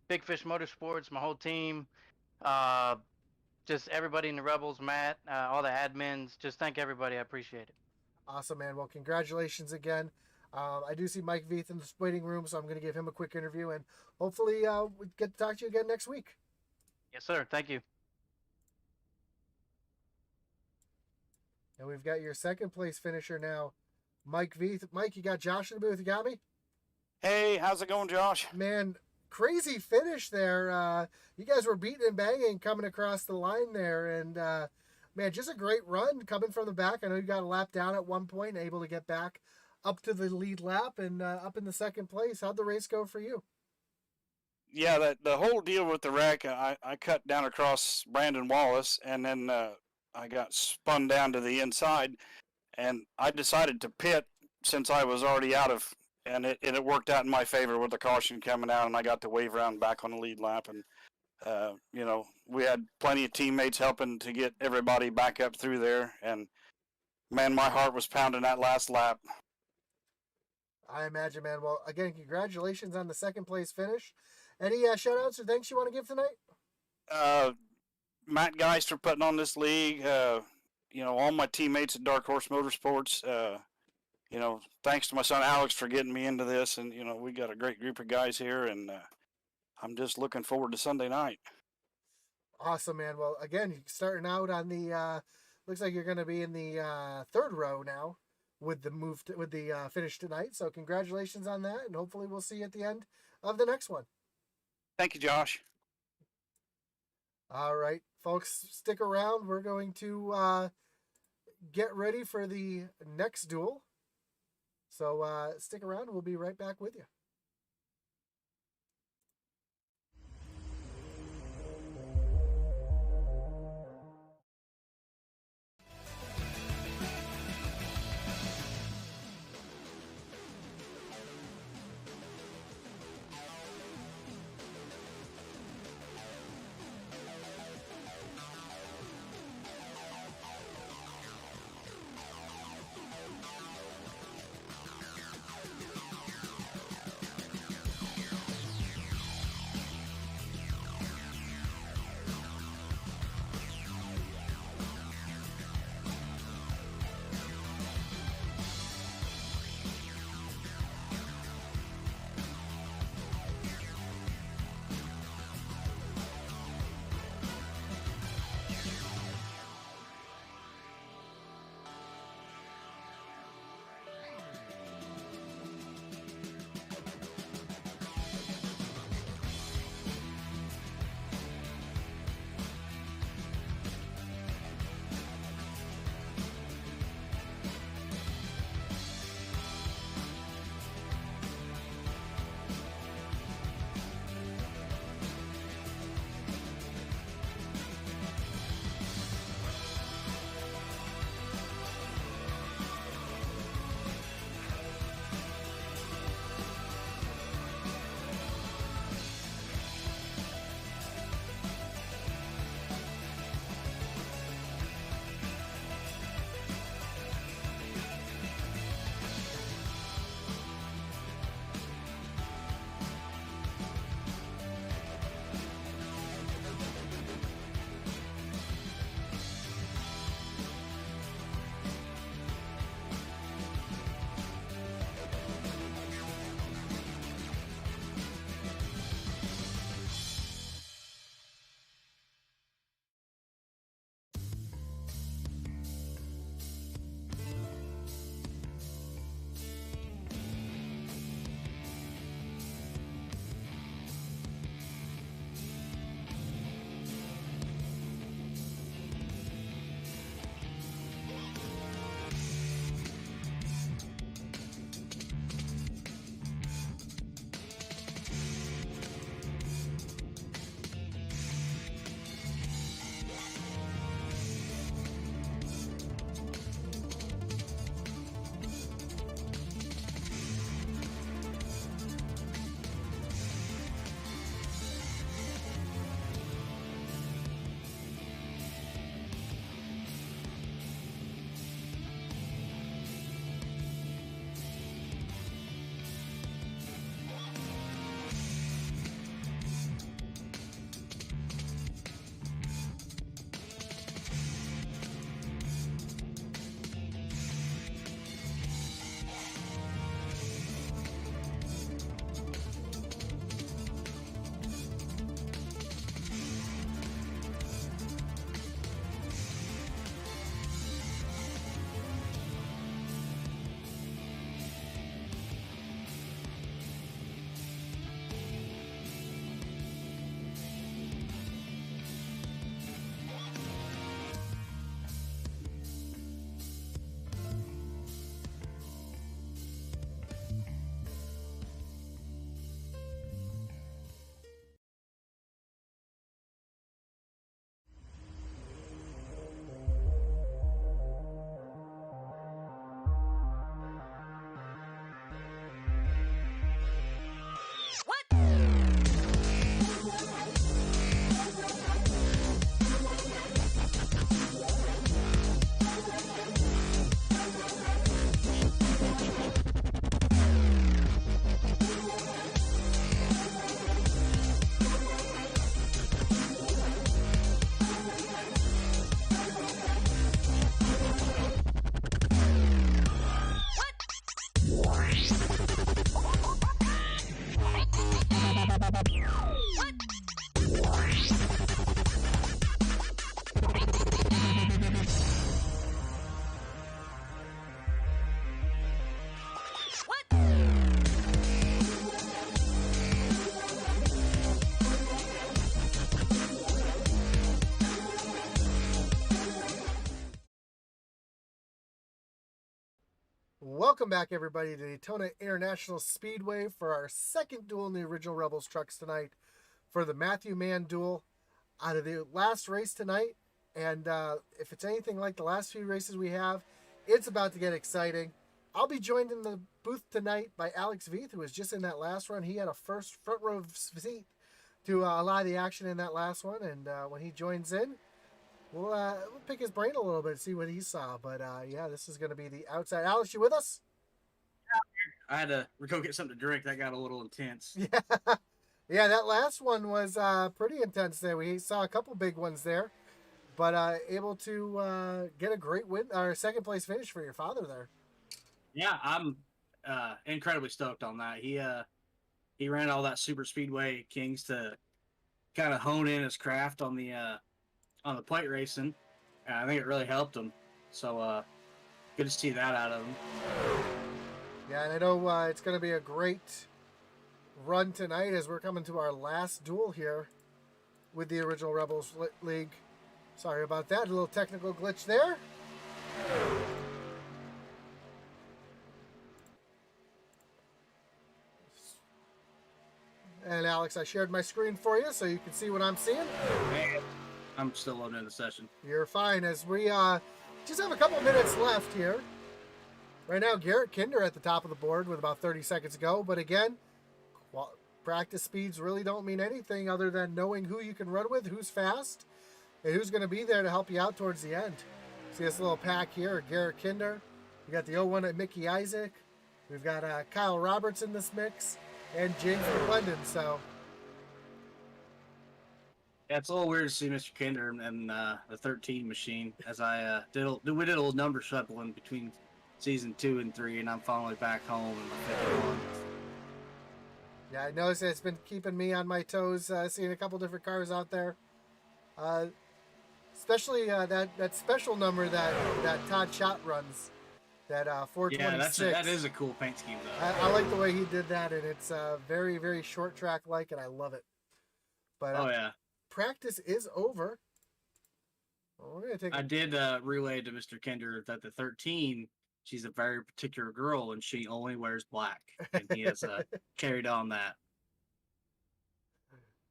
Big Fish Motorsports, my whole team, uh, just everybody in the Rebels, Matt, all the admins. Just thank everybody. I appreciate it. Awesome, man. Well, congratulations again. I do see Mike Veith in the waiting room, so I'm going to give him a quick interview, and hopefully we get to talk to you again next week. Yes, sir. Thank you. And we've got your second place finisher now, Mike Veith. Mike, you got Josh in the booth. You got me? Hey, how's it going, Josh? Man, crazy finish there. You guys were beating and banging coming across the line there, and man, just a great run coming from the back. I know you got a lap down at one point, able to get back up to the lead lap and up in the second place. How'd the race go for you? Yeah, the whole deal with the wreck, I cut down across Brandon Wallace, and then I got spun down to the inside, and I decided to pit since I was already out of, and it worked out in my favor with the caution coming out, and I got to wave around back on the lead lap, and we had plenty of teammates helping to get everybody back up through there, and man, my heart was pounding that last lap. I imagine, man. Well, again, congratulations on the second place finish. Any shout outs or thanks you want to give tonight? Matt Geister putting on this league, all my teammates at Dark Horse Motorsports, thanks to my son Alex for getting me into this, and, we got a great group of guys here, and I'm just looking forward to Sunday night. Awesome, man. Well, again, you're starting out on the, looks like you're going to be in the third row now with the finish tonight. So congratulations on that, and hopefully we'll see you at the end of the next one. Thank you, Josh. All right, folks, stick around. We're going to get ready for the next duel. So stick around. We'll be right back with you. Welcome back, everybody, to Daytona International Speedway for our second duel in the original Rebels trucks tonight for the Matthew Mann duel out of the last race tonight. And if it's anything like the last few races we have, it's about to get exciting. I'll be joined in the booth tonight by Alex Veith, who was just in that last run. He had a first front row seat to a lot of the action in that last one. And when he joins in, we'll pick his brain a little bit, see what he saw. But yeah, this is going to be the outside. Alex, you with us? I had to go get something to drink. That got a little intense. Yeah, yeah. That last one was pretty intense. There, we saw a couple big ones there, but able to get a great win or second place finish for your father there. Yeah, I'm incredibly stoked on that. He ran all that super speedway Kings to kind of hone in his craft on the plate racing. And I think it really helped him. So good to see that out of him. Yeah, and I know it's going to be a great run tonight as we're coming to our last duel here with the original Rebels League. Sorry about that, a little technical glitch there. And Alex, I shared my screen for you so you can see what I'm seeing. Man, I'm still loading in the session. You're fine as we just have a couple minutes left here. Right now, Garrett Kinder at the top of the board with about 30 seconds to go. But again, practice speeds really don't mean anything other than knowing who you can run with, who's fast, and who's going to be there to help you out towards the end. See this little pack here, Garrett Kinder. We got the 01 at Mickey Isaac. We've got Kyle Roberts in this mix, and James McClendon. So Yeah, it's a little weird to see Mr. Kinder and the 13 machine as I we did a little number shuffling between season 2 and 3, and I'm finally back home in my 51. yeah, I noticed it's been keeping me on my toes, seeing a couple different cars out there. Especially that special number that Todd Schott runs, that 426. Yeah, that is a cool paint scheme though. I like the way he did that, and it's very, very short track like, and I love it. But Oh yeah, practice is over. Well, we're gonna take. I did relay to Mr. Kinder that the 13, she's a very particular girl and she only wears black, and he has carried on that.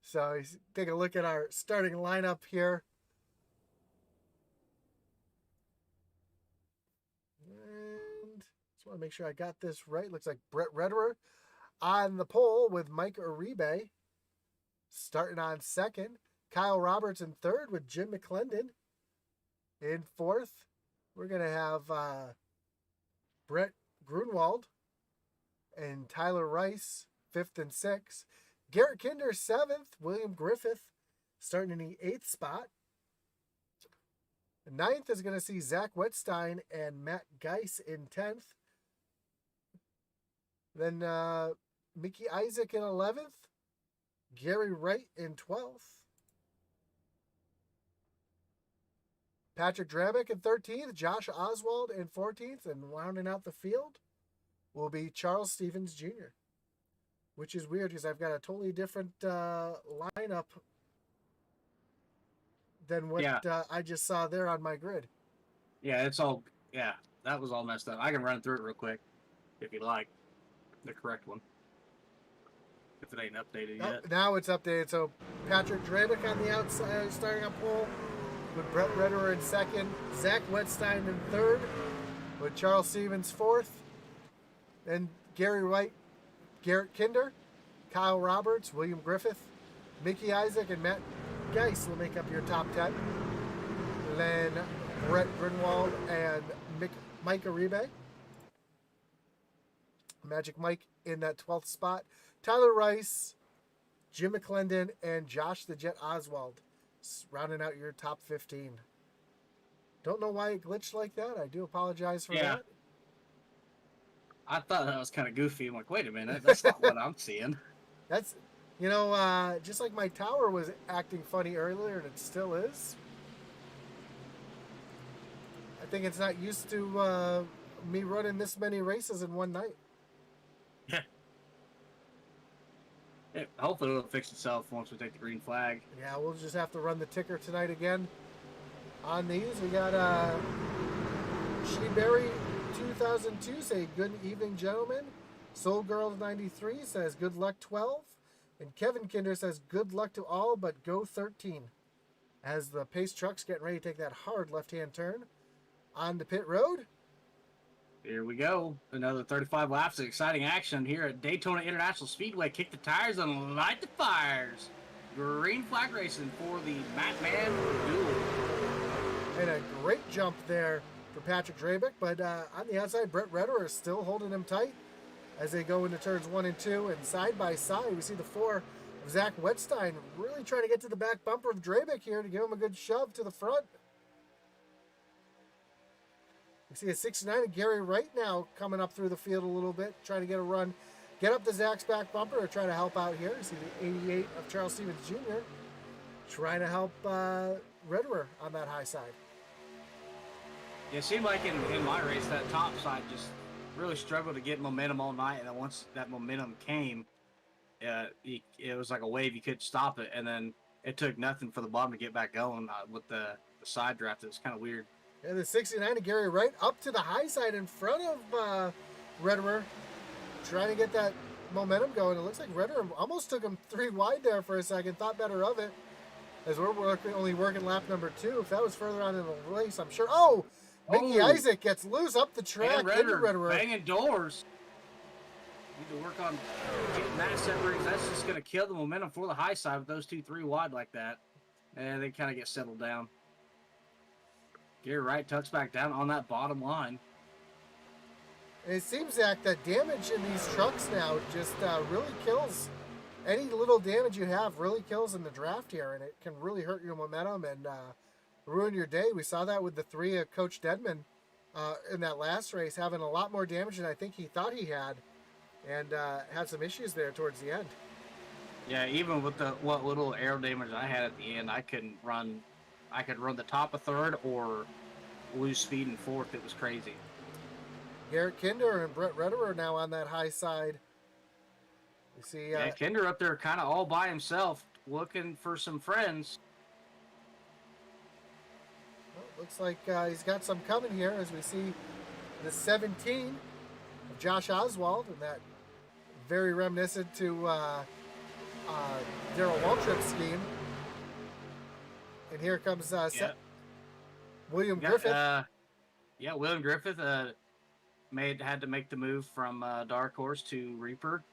So he's take a look at our starting lineup here. And just want to make sure I got this right. Looks like Brett Rederer on the pole with Mike Uribe starting on second. Kyle Roberts in third with Jim McClendon in fourth. We're going to have Brett Grunwald and Tyler Rice fifth and sixth. Garrett Kinder seventh. William Griffith starting in the eighth spot. The ninth is going to see Zach Wetstein and Matt Geis in 10th. Then Mickey Isaac in 11th. Gary Wright in 12th. Patrick Drabick in 13th. Josh Oswald in 14th. And rounding out the field will be Charles Stevens Jr., which is weird because I've got a totally different lineup than what I just saw there on my grid. Yeah, that was all messed up. I can run through it real quick if you like, the correct one, if it ain't updated yet. Now it's updated. So Patrick Drabick on the outside, starting up pole, with Brett Rederer in second, Zach Wetstein in third, with Charles Stevens fourth, and Gary Wright, Garrett Kinder, Kyle Roberts, William Griffith, Mickey Isaac, and Matt Geis will make up your top 10. Then Brett Grunwald and Mike Uribe. Magic Mike in that 12th spot. Tyler Rice, Jim McClendon, and Josh the Jet Oswald rounding out your top 15. Don't know why it glitched like that. I do apologize for that. I thought that was kind of goofy. I'm like, wait a minute, that's not what I'm seeing. That's, just like my tower was acting funny earlier, and it still is. I think it's not used to me running this many races in one night. Yeah, hopefully it'll fix itself once we take the green flag. Yeah, we'll just have to run the ticker tonight again. On these, we got Sheeberry 2002 say good evening, gentlemen. Soul Girl 93 says good luck 12. And Kevin Kinder says good luck to all, but go 13. As the pace truck's getting ready to take that hard left-hand turn on the pit road. Here we go. Another 35 laps of exciting action here at Daytona International Speedway. Kick the tires and light the fires. Green flag racing for the Matman Duel. And a great jump there for Patrick Drabick, but on the outside, Brett Redder is still holding him tight as they go into turns 1 and 2. And side by side, we see the 4 of Zach Wettstein really trying to get to the back bumper of Drabick here to give him a good shove to the front. We see a 69 of Gary Wright now coming up through the field a little bit, trying to get a run, get up to Zach's back bumper, or try to help out here. You see the 88 of Charles Stevens Jr. trying to help Redderer on that high side. It seemed like in my race, that top side just really struggled to get momentum all night. And then once that momentum came, it was like a wave. You couldn't stop it. And then it took nothing for the bottom to get back going with the side draft. It was kind of weird. And the 69 of Gary Wright up to the high side in front of Redderer, trying to get that momentum going. It looks like Redderer almost took him 3 wide there for a second, thought better of it, as we're only working lap number 2. If that was further on in the race, I'm sure. Oh, Mickey Isaac gets loose up the track into Redderer. Banging doors. Need to work on getting that separated. That's just going to kill the momentum for the high side with those 2 3 wide like that. And they kind of get settled down. Gary Wright tucks back down on that bottom line. And it seems, Zach, that damage in these trucks now just really kills. Any little damage you have really kills in the draft here, and it can really hurt your momentum and ruin your day. We saw that with the 3 of Coach Dedman in that last race, having a lot more damage than I think he thought he had, and had some issues there towards the end. Yeah, even with what little aero damage I had at the end, I couldn't run. I could run the top of 3rd or lose speed in 4th. It was crazy. Garrett Kinder and Brett Redder are now on that high side. You see, yeah, Kinder up there kind of all by himself, looking for some friends. Well, looks like he's got some coming here, as we see the 17 of Josh Oswald, and that very reminiscent to Darrell Waltrip's scheme. And here comes William Griffith. Yeah, William Griffith had to make the move from Dark Horse to Reaper.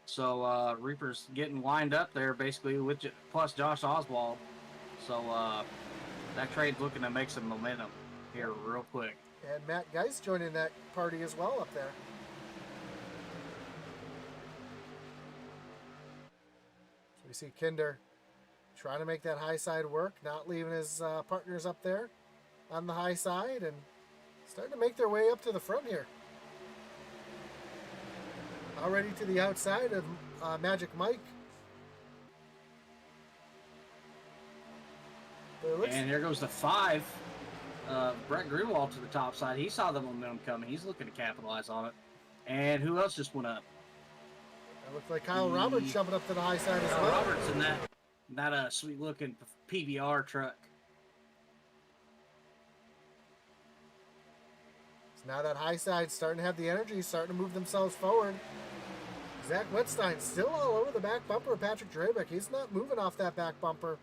So Reaper's getting lined up there basically with plus Josh Oswald. So that trade's looking to make some momentum here real quick. And Matt Geist joining that party as well up there. So we see Kinder trying to make that high side work, not leaving his partners up there on the high side, and starting to make their way up to the front here. Already to the outside of Magic Mike. And here goes the 5. Brett Greenwald to the top side. He saw the momentum coming. He's looking to capitalize on it. And who else just went up? It looked like Kyle Roberts jumping up to the high side as well. Roberts in that sweet looking PBR truck. So now that high side starting to have the energy, starting to move themselves forward. Zach Wettstein still all over the back bumper of Patrick Drabick. He's not moving off that back bumper.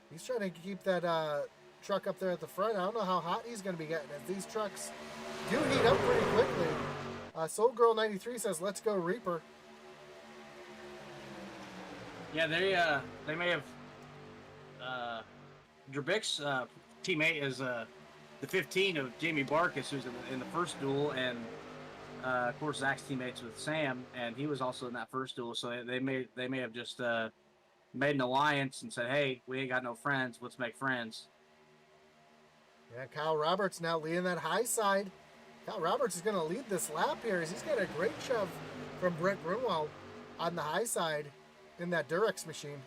He's trying to keep that truck up there at the front. I don't know how hot he's going to be getting, as these trucks do heat up pretty quickly. Soul Girl 93 says, "Let's go Reaper." Yeah, they may have Drabick's teammate is the 15 of Jamie Barkus, who's in the first duel, and of course Zach's teammates with Sam, and he was also in that first duel. So they may have just made an alliance and said, "Hey, we ain't got no friends. Let's make friends." Yeah, Kyle Roberts now leading that high side. Kyle Roberts is going to lead this lap here, as he's got a great shove from Brett Grunwald on the high side in that Durex machine.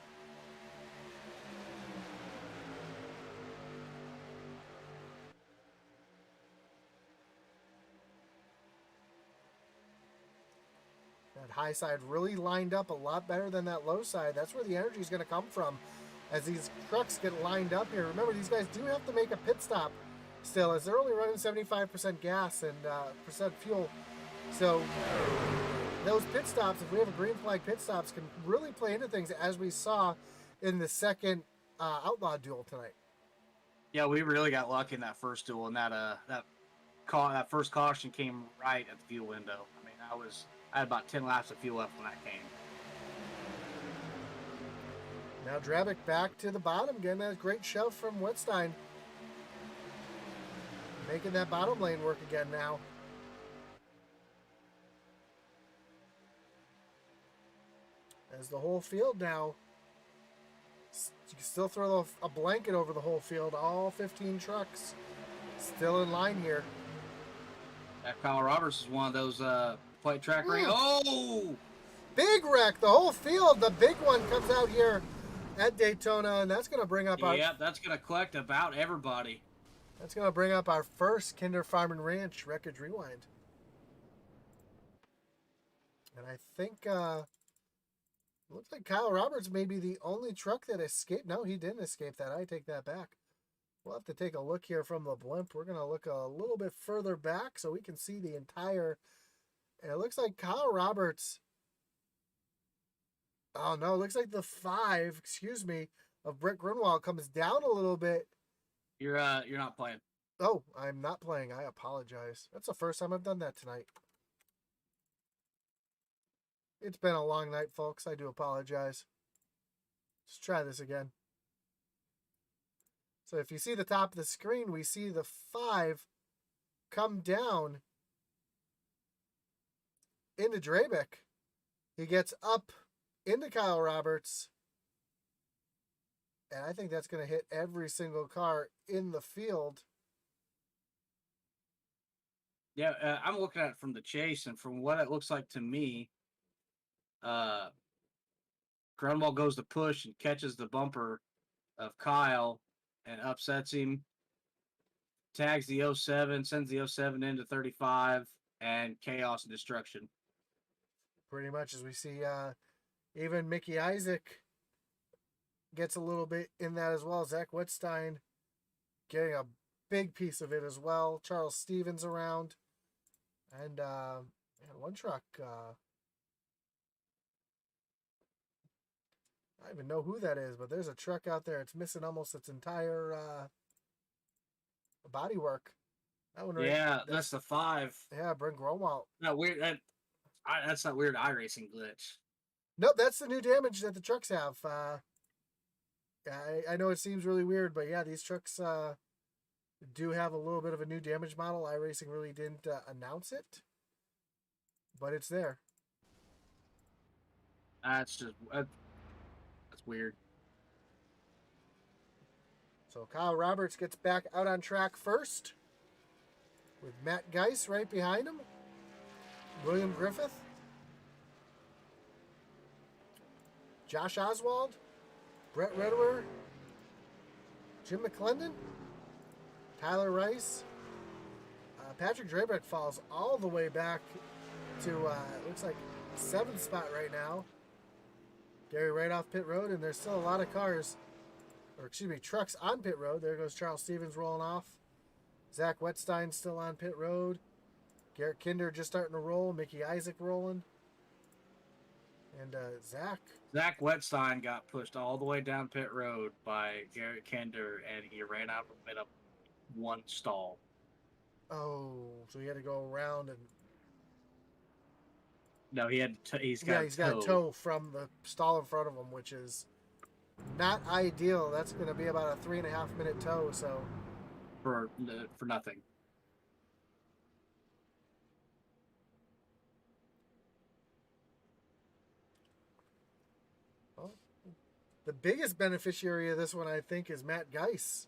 That high side really lined up a lot better than that low side. That's where the energy is going to come from as these trucks get lined up here. Remember, these guys do have to make a pit stop still, as they're only running 75% gas and percent fuel. So those pit stops, if we have a green flag pit stops, can really play into things, as we saw in the second Outlaw duel tonight. Yeah, we really got lucky in that first duel, and that first caution came right at the fuel window. I mean, I had about 10 laps of fuel left when that came. Now Drabick back to the bottom, getting that great shove from Wetstein. Making that bottom lane work again now. As the whole field now, you can still throw a blanket over the whole field. All 15 trucks still in line here. That Kyle Roberts is one of those plate track race. Oh! Big wreck, the whole field. The big one comes out here at Daytona, and that's going to bring up our... Yeah, that's going to collect about everybody. That's going to bring up our first Kinder Farm and Ranch Wreckage Rewind. And I think... looks like Kyle Roberts may be the only truck that escaped. No, he didn't escape that. I take that back. We'll have to take a look here from the blimp. We're going to look a little bit further back so we can see the entire... And it looks like Kyle Roberts... Oh, no, it looks like the 5, excuse me, of Brett Grunwald comes down a little bit. You're not playing. Oh, I'm not playing. I apologize. That's the first time I've done that tonight. It's been a long night, folks. I do apologize. Let's try this again. So if you see the top of the screen, we see the 5 come down into Drabick. He gets up into Kyle Roberts. And I think that's going to hit every single car in the field. Yeah, I'm looking at it from the chase, and from what it looks like to me, Grunwald goes to push and catches the bumper of Kyle and upsets him. Tags the 07, sends the 07 into 35, and chaos and destruction. Pretty much, as we see, even Mickey Isaac gets a little bit in that as well. Zach Wetstein getting a big piece of it as well. Charles Stevens around. And one truck. I don't even know who that is, but there's a truck out there. It's missing almost its entire bodywork. That one, right? Yeah, that's the 5. Yeah, Brent Gromwald. No, weird. That's that weird iRacing glitch. Nope, that's the new damage that the trucks have. I know it seems really weird, but yeah, these trucks do have a little bit of a new damage model. iRacing really didn't announce it, but it's there. That's weird. So Kyle Roberts gets back out on track first, with Matt Geiss right behind him. William Griffith. Josh Oswald. Brett Redwer. Jim McClendon. Tyler Rice. Patrick Drabick falls all the way back to, it looks like 7th spot right now. Gary right off pit road, and there's still a lot of cars, or excuse me, trucks on pit road. There goes Charles Stevens rolling off. Zach Wetstein still on pit road. Garrett Kinder just starting to roll. Mickey Isaac rolling. And Zach Wetstein got pushed all the way down pit road by Garrett Kinder, and he ran out of mid up one stall. Oh, so he had to go around and... No, he's got a tow from the stall in front of him, which is not ideal. That's going to be about a 3.5 minute tow, so... For nothing. Well, the biggest beneficiary of this one, I think, is Matt Geiss,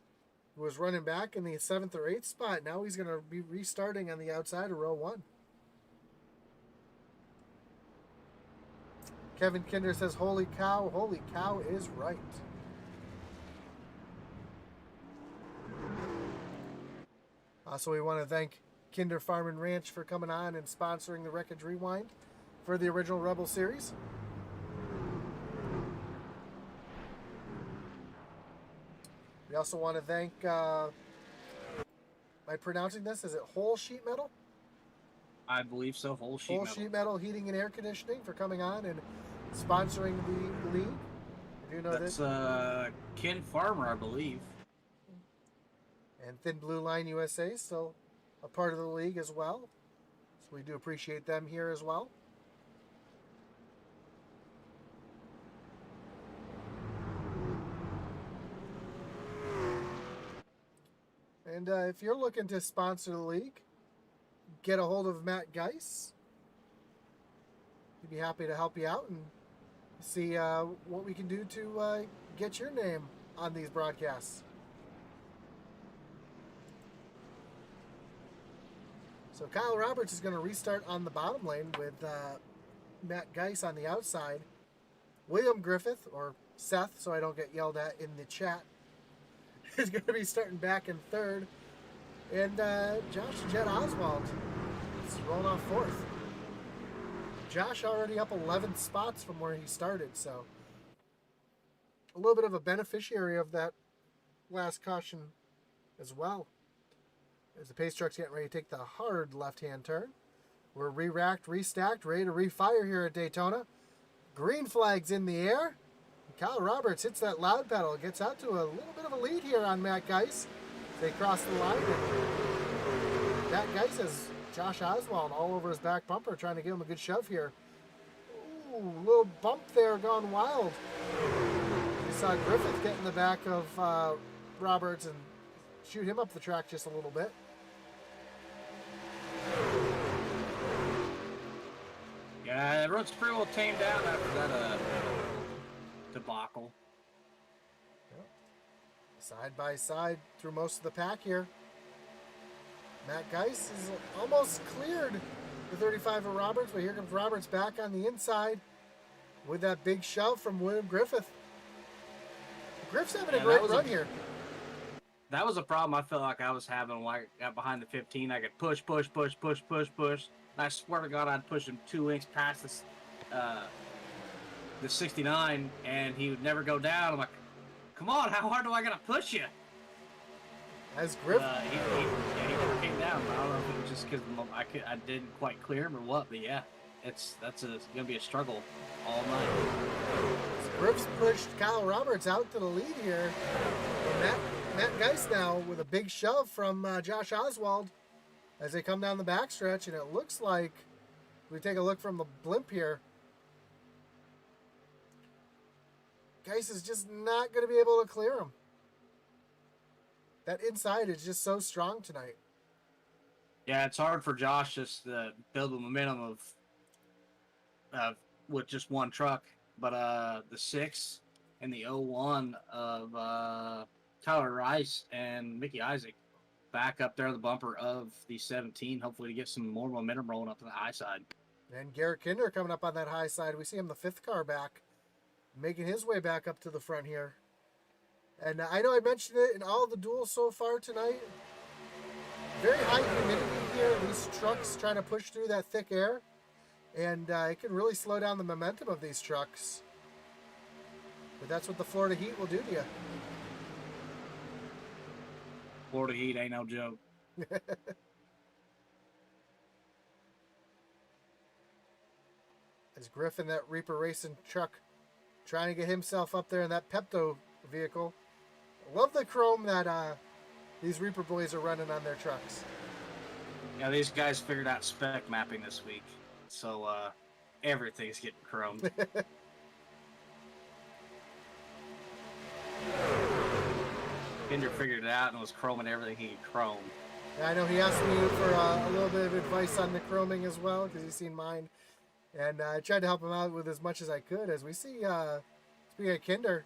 who was running back in the 7th or 8th spot. Now he's going to be restarting on the outside of row 1. Kevin Kinder says, holy cow is right. So we want to thank Kinder Farm and Ranch for coming on and sponsoring the Wreckage Rewind for the original Rebel series. We also want to thank I pronouncing this? Is it Whole Sheet Metal? I believe so. Whole sheet Whole metal. Sheet Metal Heating and Air Conditioning for coming on and sponsoring the league. If you know That's this. Ken Farmer, I believe. And Thin Blue Line USA, still a part of the league as well. So we do appreciate them here as well. And if you're looking to sponsor the league, get a hold of Matt Geis. He'd be happy to help you out and see what we can do to get your name on these broadcasts. So Kyle Roberts is going to restart on the bottom lane with Matt Geis on the outside. William Griffith, or Seth, so I don't get yelled at in the chat, is going to be starting back in third. And Josh Jet Oswald is rolling off fourth. Josh already up 11 spots from where he started, so a little bit of a beneficiary of that last caution as well. As the pace truck's getting ready to take the hard left-hand turn. We're re-racked, restacked, ready to refire here at Daytona. Green flag's in the air. Kyle Roberts hits that loud pedal, gets out to a little bit of a lead here on Matt Geis. They cross the line, and Matt Geis has Josh Oswald all over his back bumper, trying to give him a good shove here. Ooh, little bump there, gone wild. You saw Griffith get in the back of Roberts and shoot him up the track just a little bit. Yeah, everyone's pretty well tamed down after that debacle. Yep. Side by side through most of the pack here. Matt Geis is almost cleared the 35 of Roberts, but here comes Roberts back on the inside with that big shove from William Griffith. Griff's having a great run here. That was a problem I felt like I was having when I got behind the 15. I could push. And I swear to God, I'd push him 2 links past this, the 69, and he would never go down. I'm like, come on, how hard do I gotta push you? As Griff, he never came down. I don't know if it was just because I didn't quite clear him or what, but yeah, it's gonna be a struggle all night. Griff's pushed Kyle Roberts out to the lead here. Matt Geis now with a big shove from Josh Oswald as they come down the backstretch, and it looks like, if we take a look from the blimp here, Geis is just not going to be able to clear him. That inside is just so strong tonight. Yeah, it's hard for Josh just to build the momentum of with just one truck. But the 6 and the 01 of Tyler Rice and Mickey Isaac back up there the bumper of the 17, hopefully to get some more momentum rolling up to the high side. And Garrett Kinder coming up on that high side. We see him the 5th car back, making his way back up to the front here. And I know I mentioned it in all the duels so far tonight. Very high humidity here. These trucks trying to push through that thick air. And it can really slow down the momentum of these trucks. But that's what the Florida heat will do to you. Florida heat ain't no joke. As Griffin, that Reaper Racing truck, trying to get himself up there in that Pepto vehicle. I love the chrome that these Reaper boys are running on their trucks. Yeah, these guys figured out spec mapping this week. So everything's getting chromed. Kinder figured it out and was chroming everything he could chrome. Yeah, I know he asked me for a little bit of advice on the chroming as well, because he's seen mine. And I tried to help him out with as much as I could. As we see, speaking of Kinder,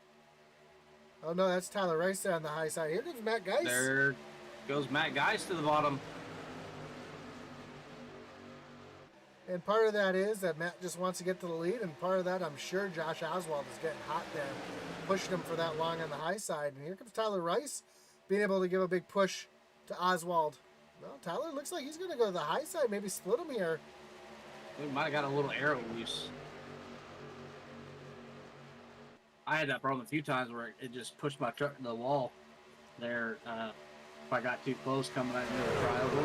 oh no, that's Tyler Rice there on the high side. Here comes Matt Geis. There goes Matt Geis to the bottom. And part of that is that Matt just wants to get to the lead, and part of that, I'm sure Josh Oswald is getting hot there, pushing him for that long on the high side. And here comes Tyler Rice, being able to give a big push to Oswald. Well, Tyler looks like he's going to go to the high side, maybe split him here. We might have got a little arrow loose. I had that problem a few times where it just pushed my truck to the wall there if I got too close coming out into the triangle.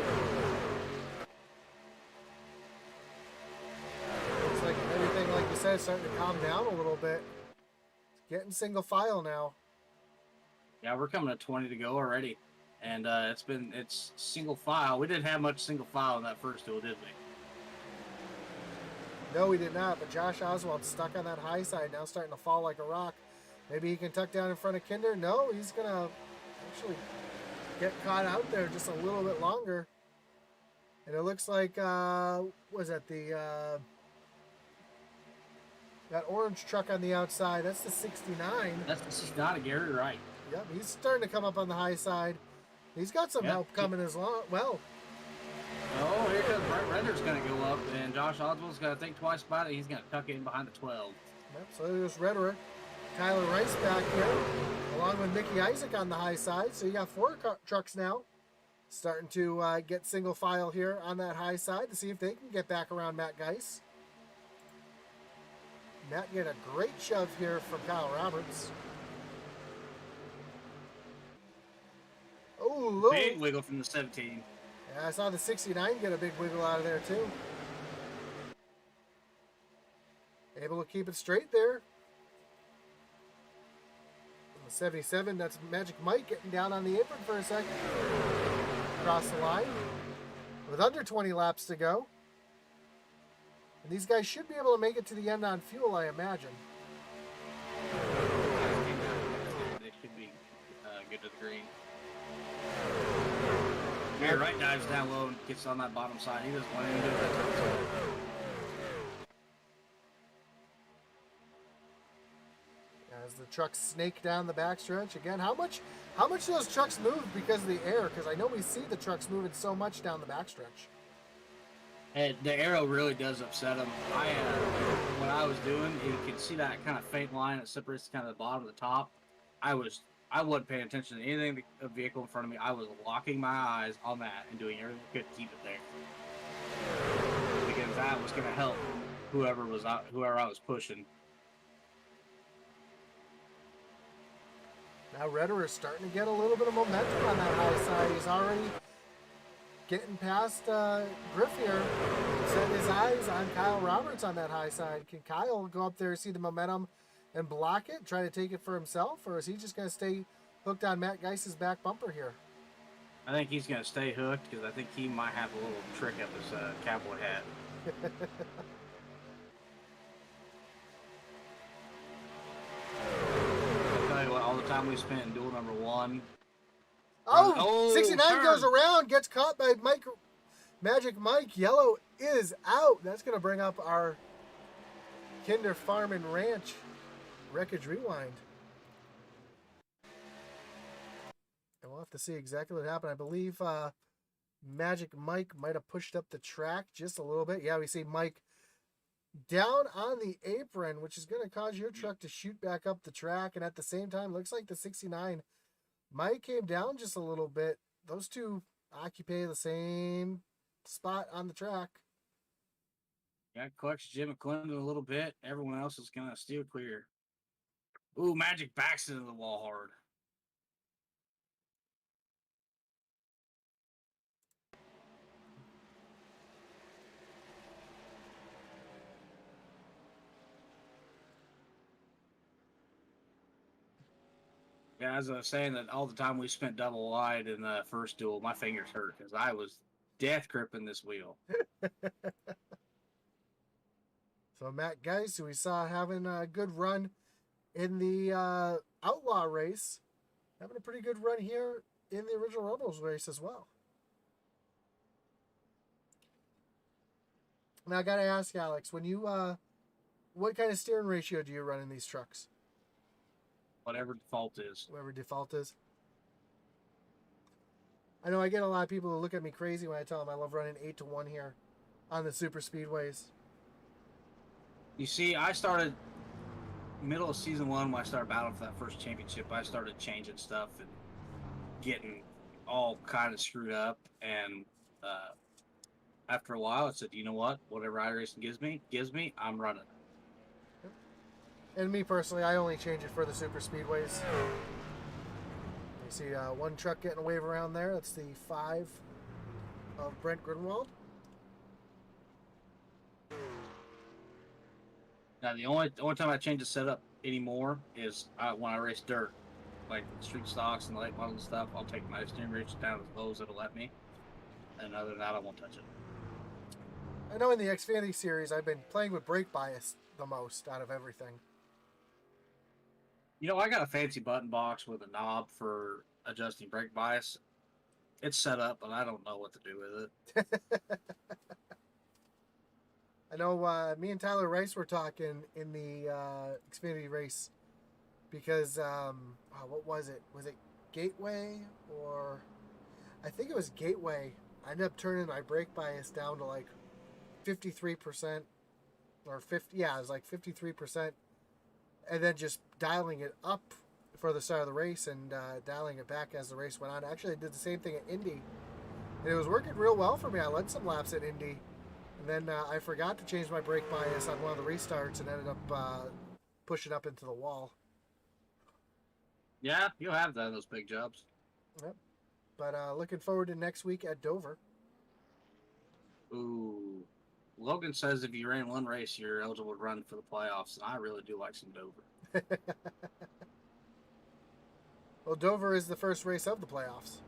Looks like everything, like you said, is starting to calm down a little bit. It's getting single file now. Yeah, we're coming to 20 to go already. And it's single file. We didn't have much single file in that first duel, did we? No, we did not, but Josh Oswald's stuck on that high side now, starting to fall like a rock. Maybe he can tuck down in front of Kinder. No, he's going to actually get caught out there just a little bit longer. And it looks like, was that the, that orange truck on the outside? That's the 69. That's the 69, Gary, right. Yep, he's starting to come up on the high side. He's got some help coming as well. Oh, here comes Brett Render's going to go up, and Josh Oswald's going to think twice about it. He's going to tuck it in behind the 12. Yep, so there's Redder. Tyler Rice back here, along with Mickey Isaac on the high side. So you got 4 trucks now starting to get single file here on that high side to see if they can get back around Matt Geis. Matt get a great shove here from Kyle Roberts. Oh, big wiggle from the 17. Yeah, I saw the 69 get a big wiggle out of there too. Able to keep it straight there. The 77, that's Magic Mike getting down on the apron for a second. Across the line. With under 20 laps to go. And these guys should be able to make it to the end on fuel, I imagine. They should be good to the green. Gary Wright dives down low and gets on that bottom side. He doesn't want anything to do with that. As the trucks snake down the backstretch again, how much do those trucks move because of the air? Because I know we see the trucks moving so much down the backstretch. And the arrow really does upset him. What I was doing, you could see that kind of faint line that separates kind of the bottom and the top. I wasn't paying attention to anything, the vehicle in front of me. I was locking my eyes on that and doing everything I could to keep it there. Because that was going to help whoever I was pushing. Now Redder is starting to get a little bit of momentum on that high side. He's already getting past Griff here. Setting his eyes on Kyle Roberts on that high side. Can Kyle go up there, see the momentum, and block it, try to take it for himself, or is he just going to stay hooked on Matt Geis's back bumper here? I think he's going to stay hooked because I think he might have a little trick up his cowboy hat. I'll tell you what, all the time we spent in duel number 1. Oh, 69 turn. goes around, gets caught by Magic Mike. Yellow is out. That's going to bring up our Kinder Farm and Ranch Wreckage Rewind. And we'll have to see exactly what happened. I believe Magic Mike might have pushed up the track just a little bit. Yeah, we see Mike down on the apron, which is going to cause your truck to shoot back up the track. And at the same time, looks like the 69 Mike came down just a little bit. Those two occupy the same spot on the track. Yeah, collects Jim McClendon a little bit. Everyone else is going to steer clear. Ooh, Magic backs into the wall hard. Yeah, as I was saying, that all the time we spent double wide in the first duel, my fingers hurt because I was death gripping this wheel. So Matt Geis, who we saw having a good run in the Outlaw race, having a pretty good run here in the Original Rebels race as well. Now I gotta ask Alex, when you what kind of steering ratio do you run in these trucks? Whatever default is. Whatever default is. I know I get a lot of people who look at me crazy when I tell them I love running 8-1 here on the super speedways. You see, I started middle of season 1 when I started battling for that first championship. I started changing stuff and getting all kind of screwed up. And after a while, I said, you know what? Whatever iRacing gives me, I'm running. And me personally, I only change it for the super speedways. You see one truck getting a wave around there. That's the 5 of Brent Grunwald. Now the only time I change the setup anymore is when I race dirt, like street stocks and late model and stuff. I'll take my steering ratio down as low as it'll let me, and other than that, I won't touch it. I know in the Xfinity series, I've been playing with brake bias the most out of everything. You know, I got a fancy button box with a knob for adjusting brake bias. It's set up, but I don't know what to do with it. I know me and Tyler Rice were talking in the Xfinity race because, what was it? Was it Gateway or... I think it was Gateway. I ended up turning my brake bias down to like 53% or 50. Yeah, it was like 53%. And then just dialing it up for the start of the race and dialing it back as the race went on. Actually, I did the same thing at Indy. And it was working real well for me. I led some laps at Indy. And then I forgot to change my brake bias on one of the restarts and ended up pushing up into the wall. Yeah, you'll have that in those big jobs. Yep. But looking forward to next week at Dover. Ooh. Logan says if you ran one race, you're eligible to run for the playoffs, and I really do like some Dover. Well, Dover is the first race of the playoffs.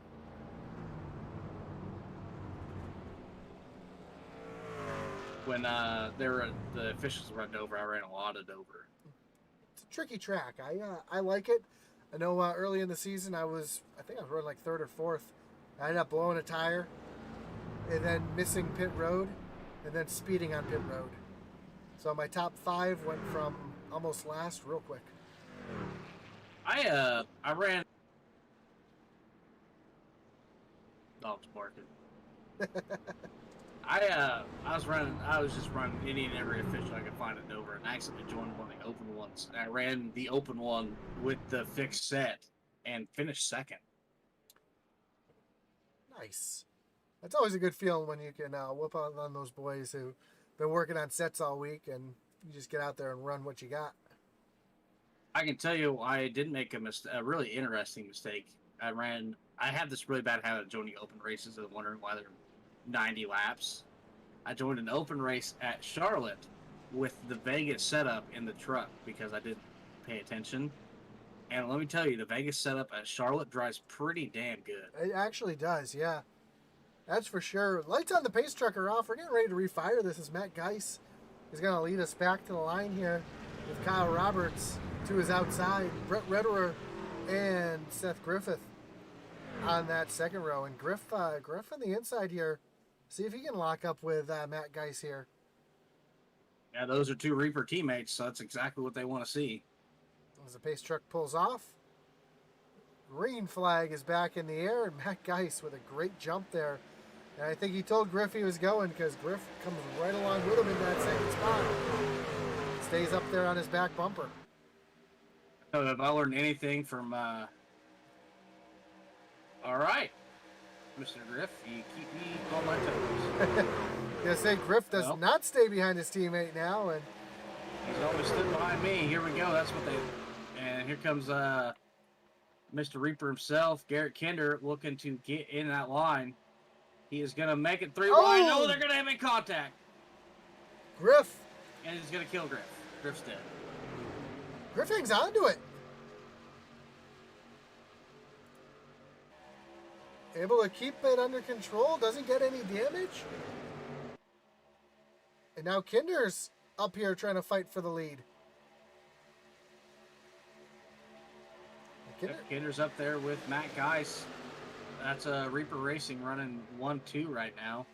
When the officials were at Dover, I ran a lot of Dover. It's a tricky track. I like it. I know early in the season I think I was running like 3rd or 4th. I ended up blowing a tire and then missing pit road and then speeding on pit road. So my top 5 went from almost last real quick. I ran. Dog's barking. I was just running any and every official I could find at Dover, and I accidentally joined one of the open ones. And I ran the open one with the fixed set and finished 2nd. Nice. That's always a good feeling when you can whoop on those boys who've been working on sets all week and you just get out there and run what you got. I can tell you, I did make a really interesting mistake. I have this really bad habit of joining open races and wondering why they're 90 laps. I joined an open race at Charlotte with the Vegas setup in the truck because I didn't pay attention. And let me tell you, the Vegas setup at Charlotte drives pretty damn good. It actually does, yeah. That's for sure. Lights on the pace truck are off. We're getting ready to refire this as Matt Geis is going to lead us back to the line here with Kyle Roberts to his outside, Brett Rederer and Seth Griffith on that second row. And Griff on the inside here. See if he can lock up with Matt Geis here. Yeah, those are 2 Reaper teammates, so that's exactly what they want to see. As the pace truck pulls off, green flag is back in the air, and Matt Geis with a great jump there. And I think he told Griff he was going because Griff comes right along with him in that second spot. Stays up there on his back bumper. So if I learned anything from, all right, Mr. Griff, you keep me on my toes. Gonna say Griff does not stay behind his teammate now, and he's always stood behind me. Here we go. That's what they. And here comes Mr. Reaper himself, Garrett Kinder, looking to get in that line. He is gonna make it 3 wide. No, they're gonna have in contact. Griff. And he's gonna kill Griff. Griff's dead. Griff hangs on to it. Able to keep it under control, doesn't get any damage. And now Kinder's up here trying to fight for the lead. Kinder's up there with Matt Geis. That's Reaper Racing running 1-2 right now.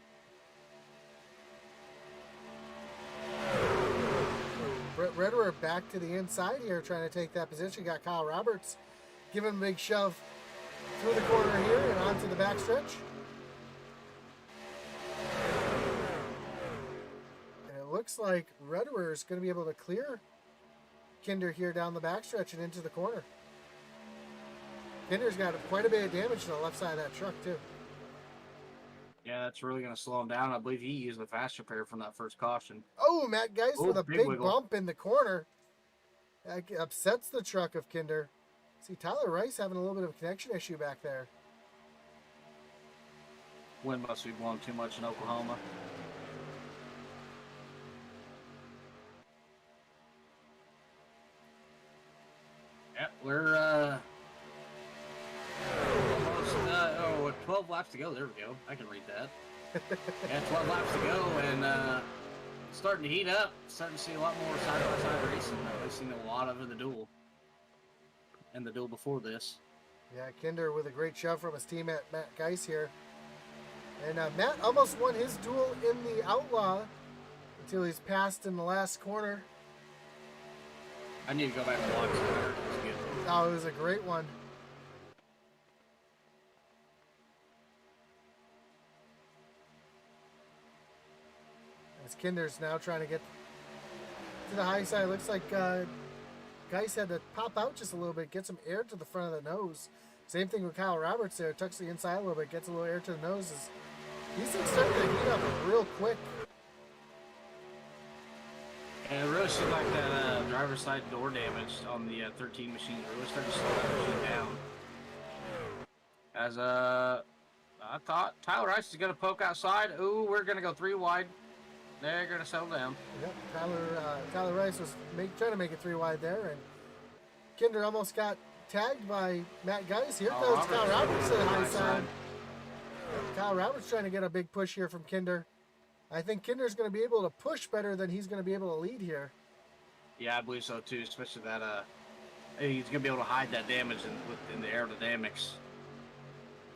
Brett Rederer back to the inside here trying to take that position. Got Kyle Roberts giving him a big shove through the corner here and onto the backstretch. And it looks like Rederer is going to be able to clear Kinder here down the backstretch and into the corner. Kinder's got quite a bit of damage to the left side of that truck, too. Yeah, that's really going to slow him down. I believe he used the fast repair from that first caution. Oh, Matt Geis with a big wiggle. bump in the corner. That upsets the truck of Kinder. See, Tyler Rice having a little bit of a connection issue back there. Wind must be blowing too much in Oklahoma. Yep, we're almost 12 laps to go. There we go. I can read that. Yeah, 12 laps to go, and starting to heat up. Starting to see a lot more side-by-side racing. I've seen a lot of in the duel. And the duel before this. Yeah, Kinder with a great shove from his teammate Matt Geis here. And Matt almost won his duel in the Outlaw until he's passed in the last corner. I need to go back and watch that. It was good. Oh, it was a great one. As Kinder's now trying to get to the high side. Looks like Geis had to pop out just a little bit, get some air to the front of the nose. Same thing with Kyle Roberts there. Tucks the inside a little bit, gets a little air to the nose. These things starting to heat up real quick. And it really seemed like that driver's side door damage on the 13 machine really started to slow that machine down. As I thought Tyler Rice is going to poke outside. Ooh, we're going to go 3 wide. They're going to settle down. Yep, Tyler Rice was trying to make it 3 wide there, and Kinder almost got tagged by Matt Geis. Here goes Kyle Roberts to the high side. Kyle Roberts trying to get a big push here from Kinder. I think Kinder's going to be able to push better than he's going to be able to lead here. Yeah, I believe so too, especially that he's going to be able to hide that damage in the aerodynamics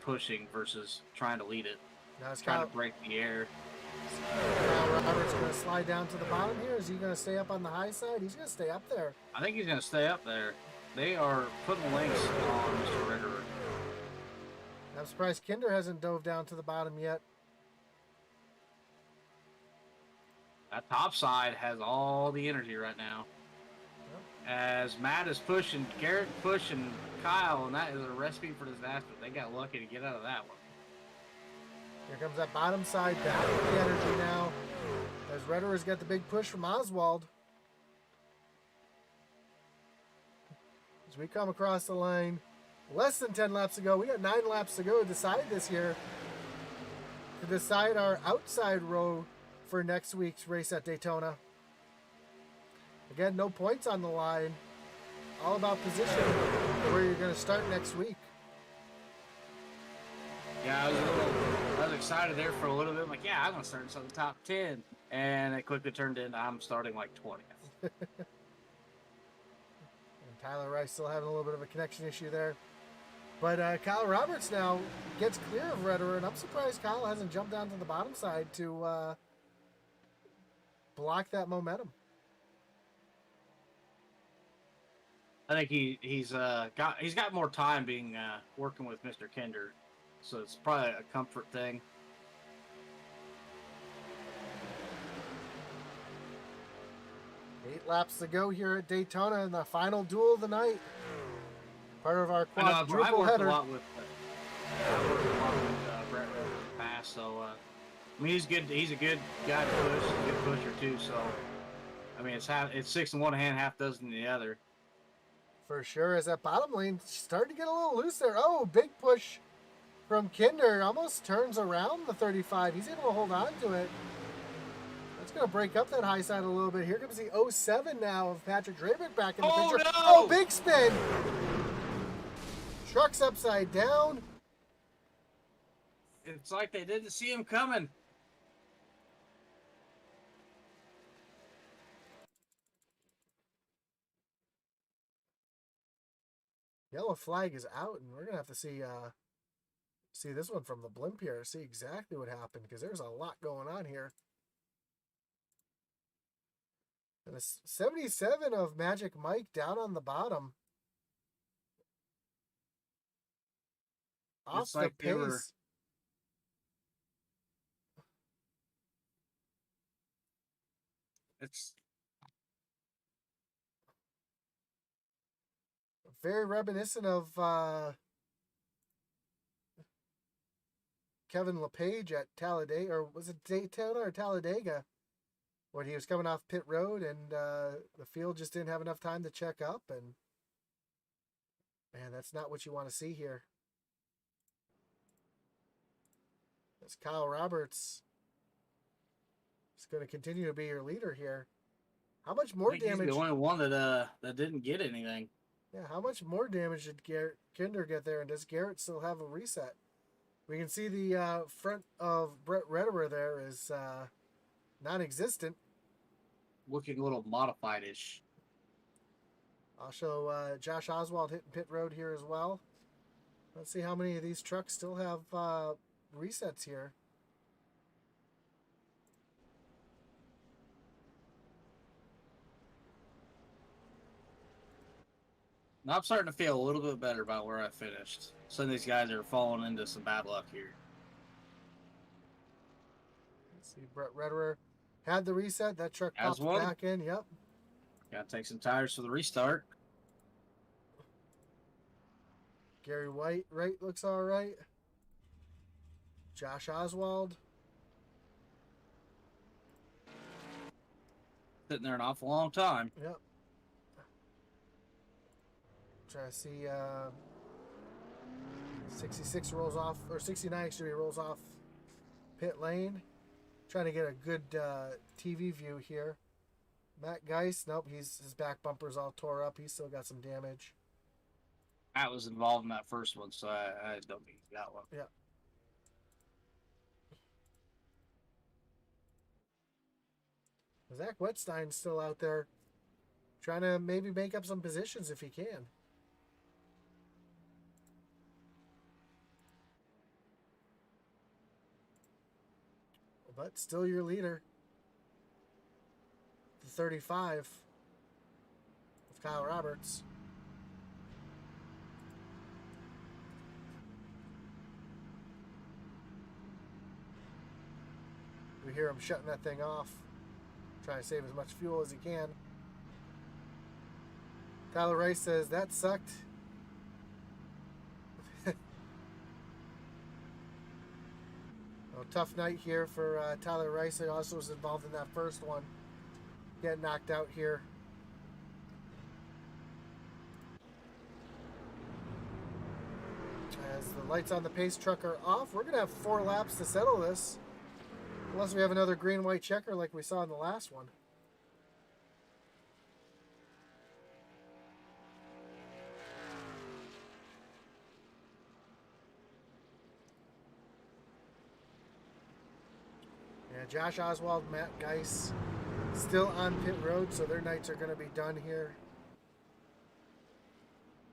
pushing versus trying to lead it. Now it's trying to break the air. Kyle Roberts going to slide down to the bottom here. Is he going to stay up on the high side? He's going to stay up there. I think he's going to stay up there. They are putting links on Mr. Ritter. I'm surprised Kinder hasn't dove down to the bottom yet. That top side has all the energy right now. Yep. As Matt is pushing, Garrett pushing Kyle, and that is a recipe for disaster. They got lucky to get out of that one. Here comes that bottom side back with the energy now. As Redderer's got the big push from Oswald. As we come across the line, less than 10 laps to go. We got 9 laps to go to decide this here. To decide our outside row for next week's race at Daytona. Again, no points on the line. All about position where you're going to start next week. Yeah, I was excited there for a little bit. I'm like, yeah, I'm going to start in the top 10. And it quickly turned into I'm starting like 20th. And Tyler Rice still having a little bit of a connection issue there. But Kyle Roberts now gets clear of Redderer, and I'm surprised Kyle hasn't jumped down to the bottom side to block that momentum. I think he's got more time being working with Mr. Kinder, so it's probably a comfort thing. Eight laps to go here at Daytona in the final duel of the night. Part of our quadruple header. I worked a lot with Brett in the past, so I mean he's good. He's a good guy to push, a good pusher too. So I mean it's 6 in one hand, half dozen in the other. For sure, as that bottom lane starting to get a little loose there. Oh, big push from Kinder. Almost turns around the 35. He's able to hold on to it. That's going to break up that high side a little bit. Here comes the 07 now of Patrick Drabick back in the picture. No! Oh, big spin. Truck's upside down. It's like they didn't see him coming. Yellow flag is out, and we're gonna have to see this one from the blimp here, see exactly what happened, because there's a lot going on here. And a 77 of Magic Mike down on the bottom. Off the pace. It's very reminiscent of Kevin LePage at Talladega, or was it Daytona or Talladega, when he was coming off pit road and the field just didn't have enough time to check up, and Man, that's not what you want to see here. As Kyle Roberts is going to continue to be your leader here. How much more I think damage? he's the only one that didn't get anything. Yeah, how much more damage did Kinder get there? And does Garrett still have a reset? We can see the front of Brett Rederer there is non-existent. Looking a little modified-ish. Also, Josh Oswald hitting pit road here as well. Let's see how many of these trucks still have resets here. Now I'm starting to feel a little bit better about where I finished. Some of these guys are falling into some bad luck here. Let's see, Brett Rederer had the reset. That truck Has popped one. back in. Yep. Got to take some tires for the restart. Gary White, right, looks all right. Josh Oswald. Sitting there an awful long time. Yep. Trying to see 66 rolls off, or 69 excuse me, rolls off pit lane. Trying to get a good TV view here. Matt Geist, nope, his back bumper's all tore up. He's still got some damage. Matt was involved in that first one, so I don't need that one. Yeah. Zach Wetstein's still out there trying to maybe make up some positions if he can. But still your leader. The 35 of Kyle Roberts. We hear him shutting that thing off. Trying to save as much fuel as he can. Tyler Rice says, that sucked. Tough night here for Tyler Rice. He also was involved in that first one. Getting knocked out here. As the lights on the pace truck are off, we're going to have 4 laps to settle this. Unless we have another green-white checker like we saw in the last one. Yeah, Josh Oswald, Matt Geis still on pit road, so their nights are going to be done here.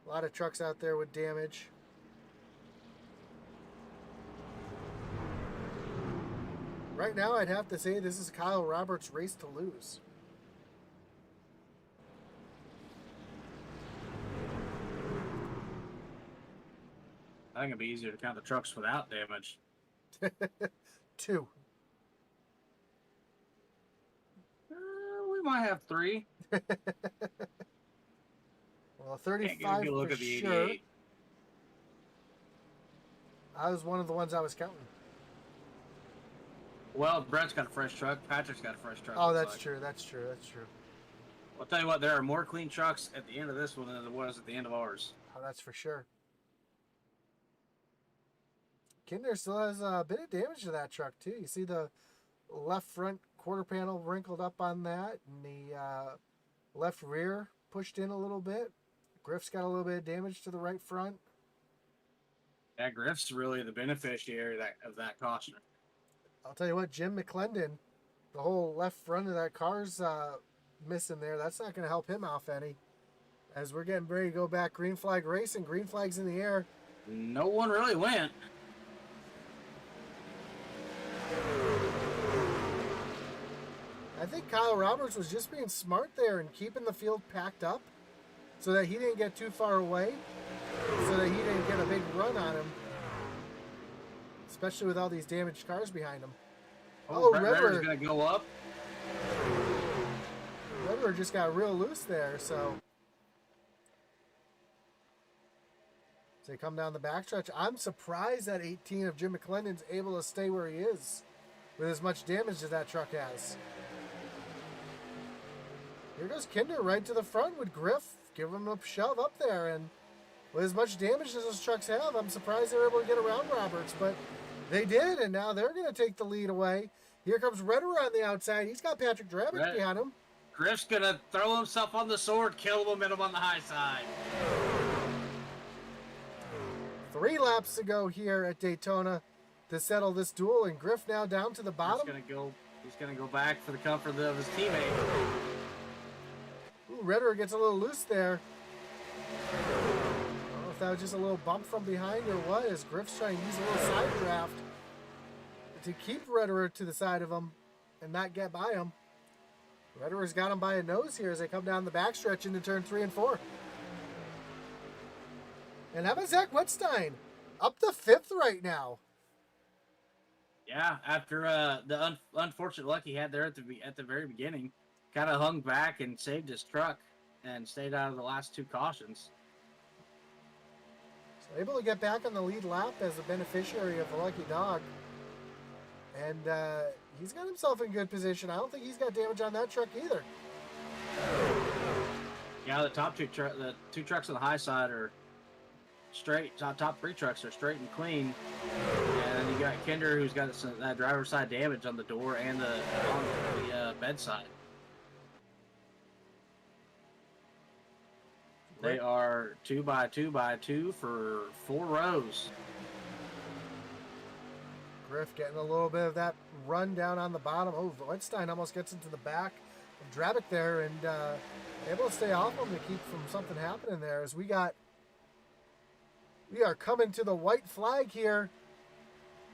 A lot of trucks out there with damage. Right now, I'd have to say this is Kyle Roberts' race to lose. I think it'd be easier to count the trucks without damage. 2. We might have 3. Well, Can't 35 get a good look for at the sure. 88. I was one of the ones I was counting. Well, Brett's got a fresh truck. Patrick's got a fresh truck. Oh, looks that's like. true. That's true. That's true. I'll tell you what, there are more clean trucks at the end of this one than there was at the end of ours. Oh, that's for sure. Kinder still has a bit of damage to that truck, too. You see the left front quarter panel wrinkled up on that, and the left rear pushed in a little bit. Griff's got a little bit of damage to the right front. Yeah, Griff's really the beneficiary of that caution. I'll tell you what, Jim McClendon, the whole left front of that car's missing there. That's not going to help him off any. As we're getting ready to go back green flag racing, green flag's in the air. No one really went. I think Kyle Roberts was just being smart there and keeping the field packed up so that he didn't get too far away, so that he didn't get a big run on him, especially with all these damaged cars behind him. Oh, Redder's going to go up. Redder just got real loose there, so they come down the backstretch. I'm surprised that 18 of Jim McClendon's able to stay where he is with as much damage as that truck has. Here goes Kinder right to the front with Griff, giving him a shove up there, and with as much damage as those trucks have, I'm surprised they were able to get around Roberts, but they did, and now they're going to take the lead away. Here comes Redder on the outside. He's got Patrick Drabick behind him. Griff's going to throw himself on the sword, kill momentum on the high side. 3 laps to go here at Daytona to settle this duel, and Griff now down to the bottom. He's gonna go back for the comfort of his teammate. Ooh, Redder gets a little loose there. I don't know if that was just a little bump from behind or what, as Griff's trying to use a little side draft to keep Redder to the side of him and not get by him. Redder's got him by a nose here as they come down the backstretch into turn 3 and 4. And how about Zach Wetstein? Up to 5th right now. Yeah, after the unfortunate luck he had there at the very beginning, kind of hung back and saved his truck and stayed out of the last 2 cautions. So able to get back on the lead lap as the beneficiary of the lucky dog. And he's got himself in good position. I don't think he's got damage on that truck either. Yeah, the top the 2 trucks on the high side are straight. Top 3 trucks are straight and clean. And you got Kinder, who's got that driver's side damage on the door and the bedside. They are 2 by 2 by 2 for 4 rows. Griff getting a little bit of that run down on the bottom. Oh, Wetstein almost gets into the back of Drabick there and able to stay off him to keep from something happening there as we are coming to the white flag here.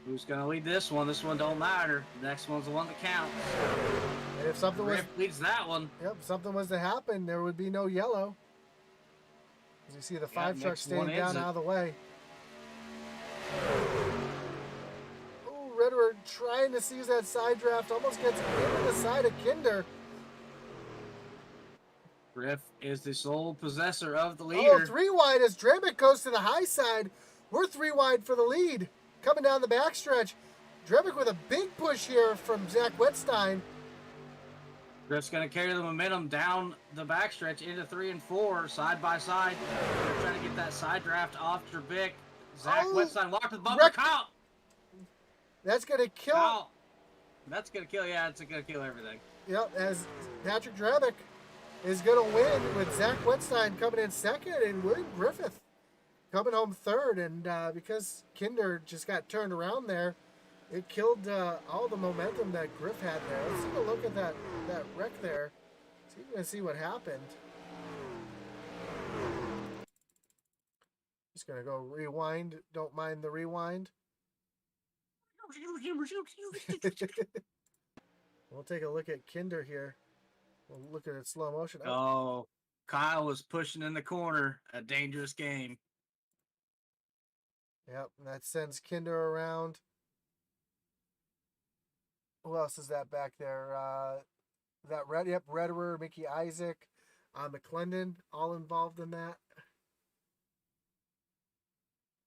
Who's going to lead this one? This one don't matter. The next one's the one that counts. And if something leads that one. Yep, if something was to happen, there would be no yellow. As you see the 5 trucks staying down out of the way. Oh, Redder trying to seize that side draft, almost gets into the side of Kinder. Griff is the sole possessor of the leader. Oh, 3 wide as Drabick goes to the high side. We're 3 wide for the lead. Coming down the backstretch. Drabick with a big push here from Zach Wetstein. Griff's going to carry the momentum down the backstretch into 3 and 4, side by side. They're trying to get that side draft off Drabick. Zach Wetstein locked the bumper. Kyle! That's going to kill. Kyle. That's going to kill. Yeah, it's going to kill everything. Yep, as Patrick Drabick is going to win with Zach Wetstein coming in 2nd and William Griffith coming home 3rd. And because Kinder just got turned around there, it killed all the momentum that Griff had there. Let's take a look at that wreck there. So you can see what happened. Just going to go rewind. Don't mind the rewind. We'll take a look at Kinder here. We'll look at it slow motion. Oh, Kyle was pushing in the corner. A dangerous game. Yep, and that sends Kinder around. Who else is that back there? Redder, Mickey Isaac, McClendon, all involved in that.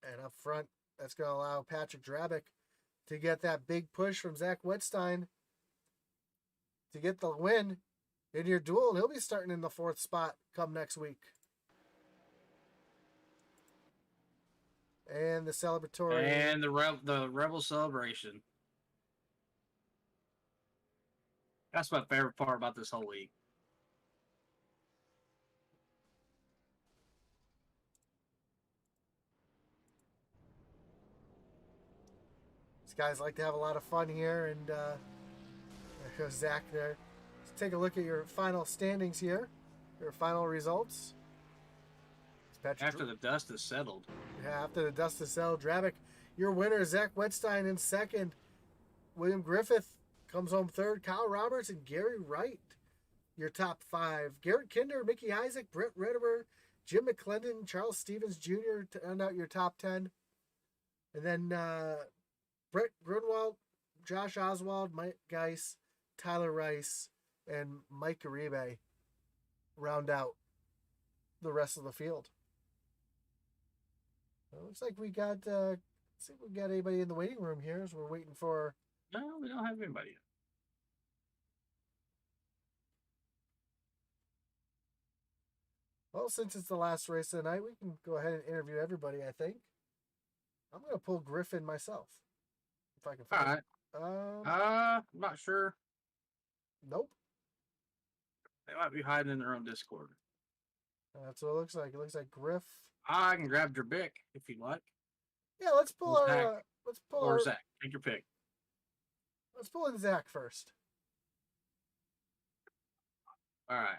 And up front, that's going to allow Patrick Drabick to get that big push from Zach Wetstein to get the win in your duel. And he'll be starting in the 4th spot come next week. And the celebratory. And the Rebel celebration. That's my favorite part about this whole league. These guys like to have a lot of fun here, and there goes Zach there. Let's take a look at your final standings here, your final results. After the dust is settled. Yeah, after the dust is settled, Drabick, your winner, Zach Wetstein in 2nd. William Griffith comes home 3rd. Kyle Roberts and Gary Wright, your top 5. Garrett Kinder, Mickey Isaac, Brett Reddiver, Jim McClendon, Charles Stevens Jr. to end out your top 10. And then Brett Grunwald, Josh Oswald, Mike Geis, Tyler Rice, and Mike Uribe round out the rest of the field. It looks like we got see if we got anybody in the waiting room here as we're waiting for. No, we don't have anybody yet. Well, since it's the last race of the night, we can go ahead and interview everybody, I think. I'm going to pull Griffin myself. If I can All find right. it. I'm not sure. Nope. They might be hiding in their own Discord. That's what it looks like. It looks like Griff. I can grab Drabic if you'd like. Yeah, let's pull Zach. our. Let's pull Or our. Zach. Take your pick. Let's pull in Zach first. All right.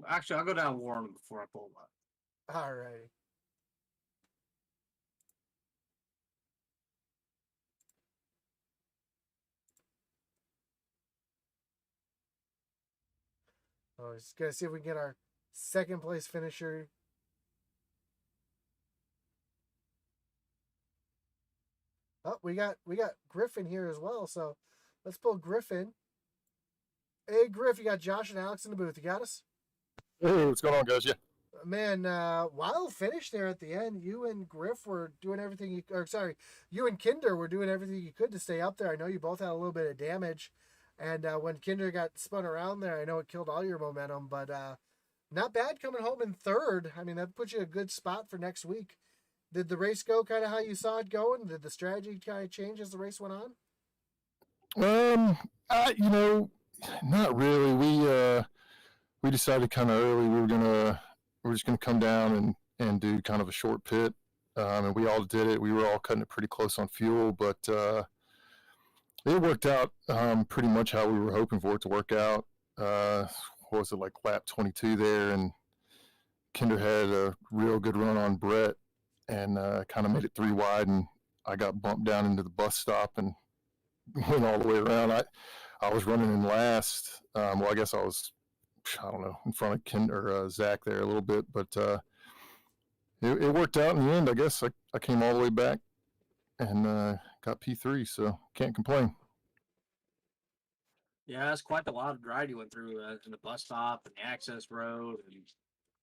Actually, I'll go down and warm him before I pull him up. All righty. Oh, just gonna see if we can get our second place finisher. Oh, we got Griffin here as well. So let's pull Griffin. Hey, Griff, you got Josh and Alex in the booth. You got us? Hey, what's going on, guys? Yeah. Man, wild finish there at the end. You and Griff were doing everything you, or sorry, you and Kinder were doing everything you could to stay up there. I know you both had a little bit of damage, and when Kinder got spun around there, I know it killed all your momentum. But not bad coming home in third. I mean, that puts you in a good spot for next week. Did the race go kind of how you saw it going? Did the strategy kind of change as the race went on? Not really. We decided kind of early we're just gonna come down and do kind of a short pit, and we all did it. We were all cutting it pretty close on fuel, but it worked out pretty much how we were hoping for it to work out. What was it, like lap 22 there, and Kinder had a real good run on Brett and kind of made it 3 wide, and I got bumped down into the bus stop and went all the way around. I was running in last. Well, I guess I don't know, in front of Kinder or Zach there a little bit, but it worked out in the end. I guess I came all the way back and got P3, so can't complain. Yeah, it's quite the wild ride you went through in the bus stop and the access road and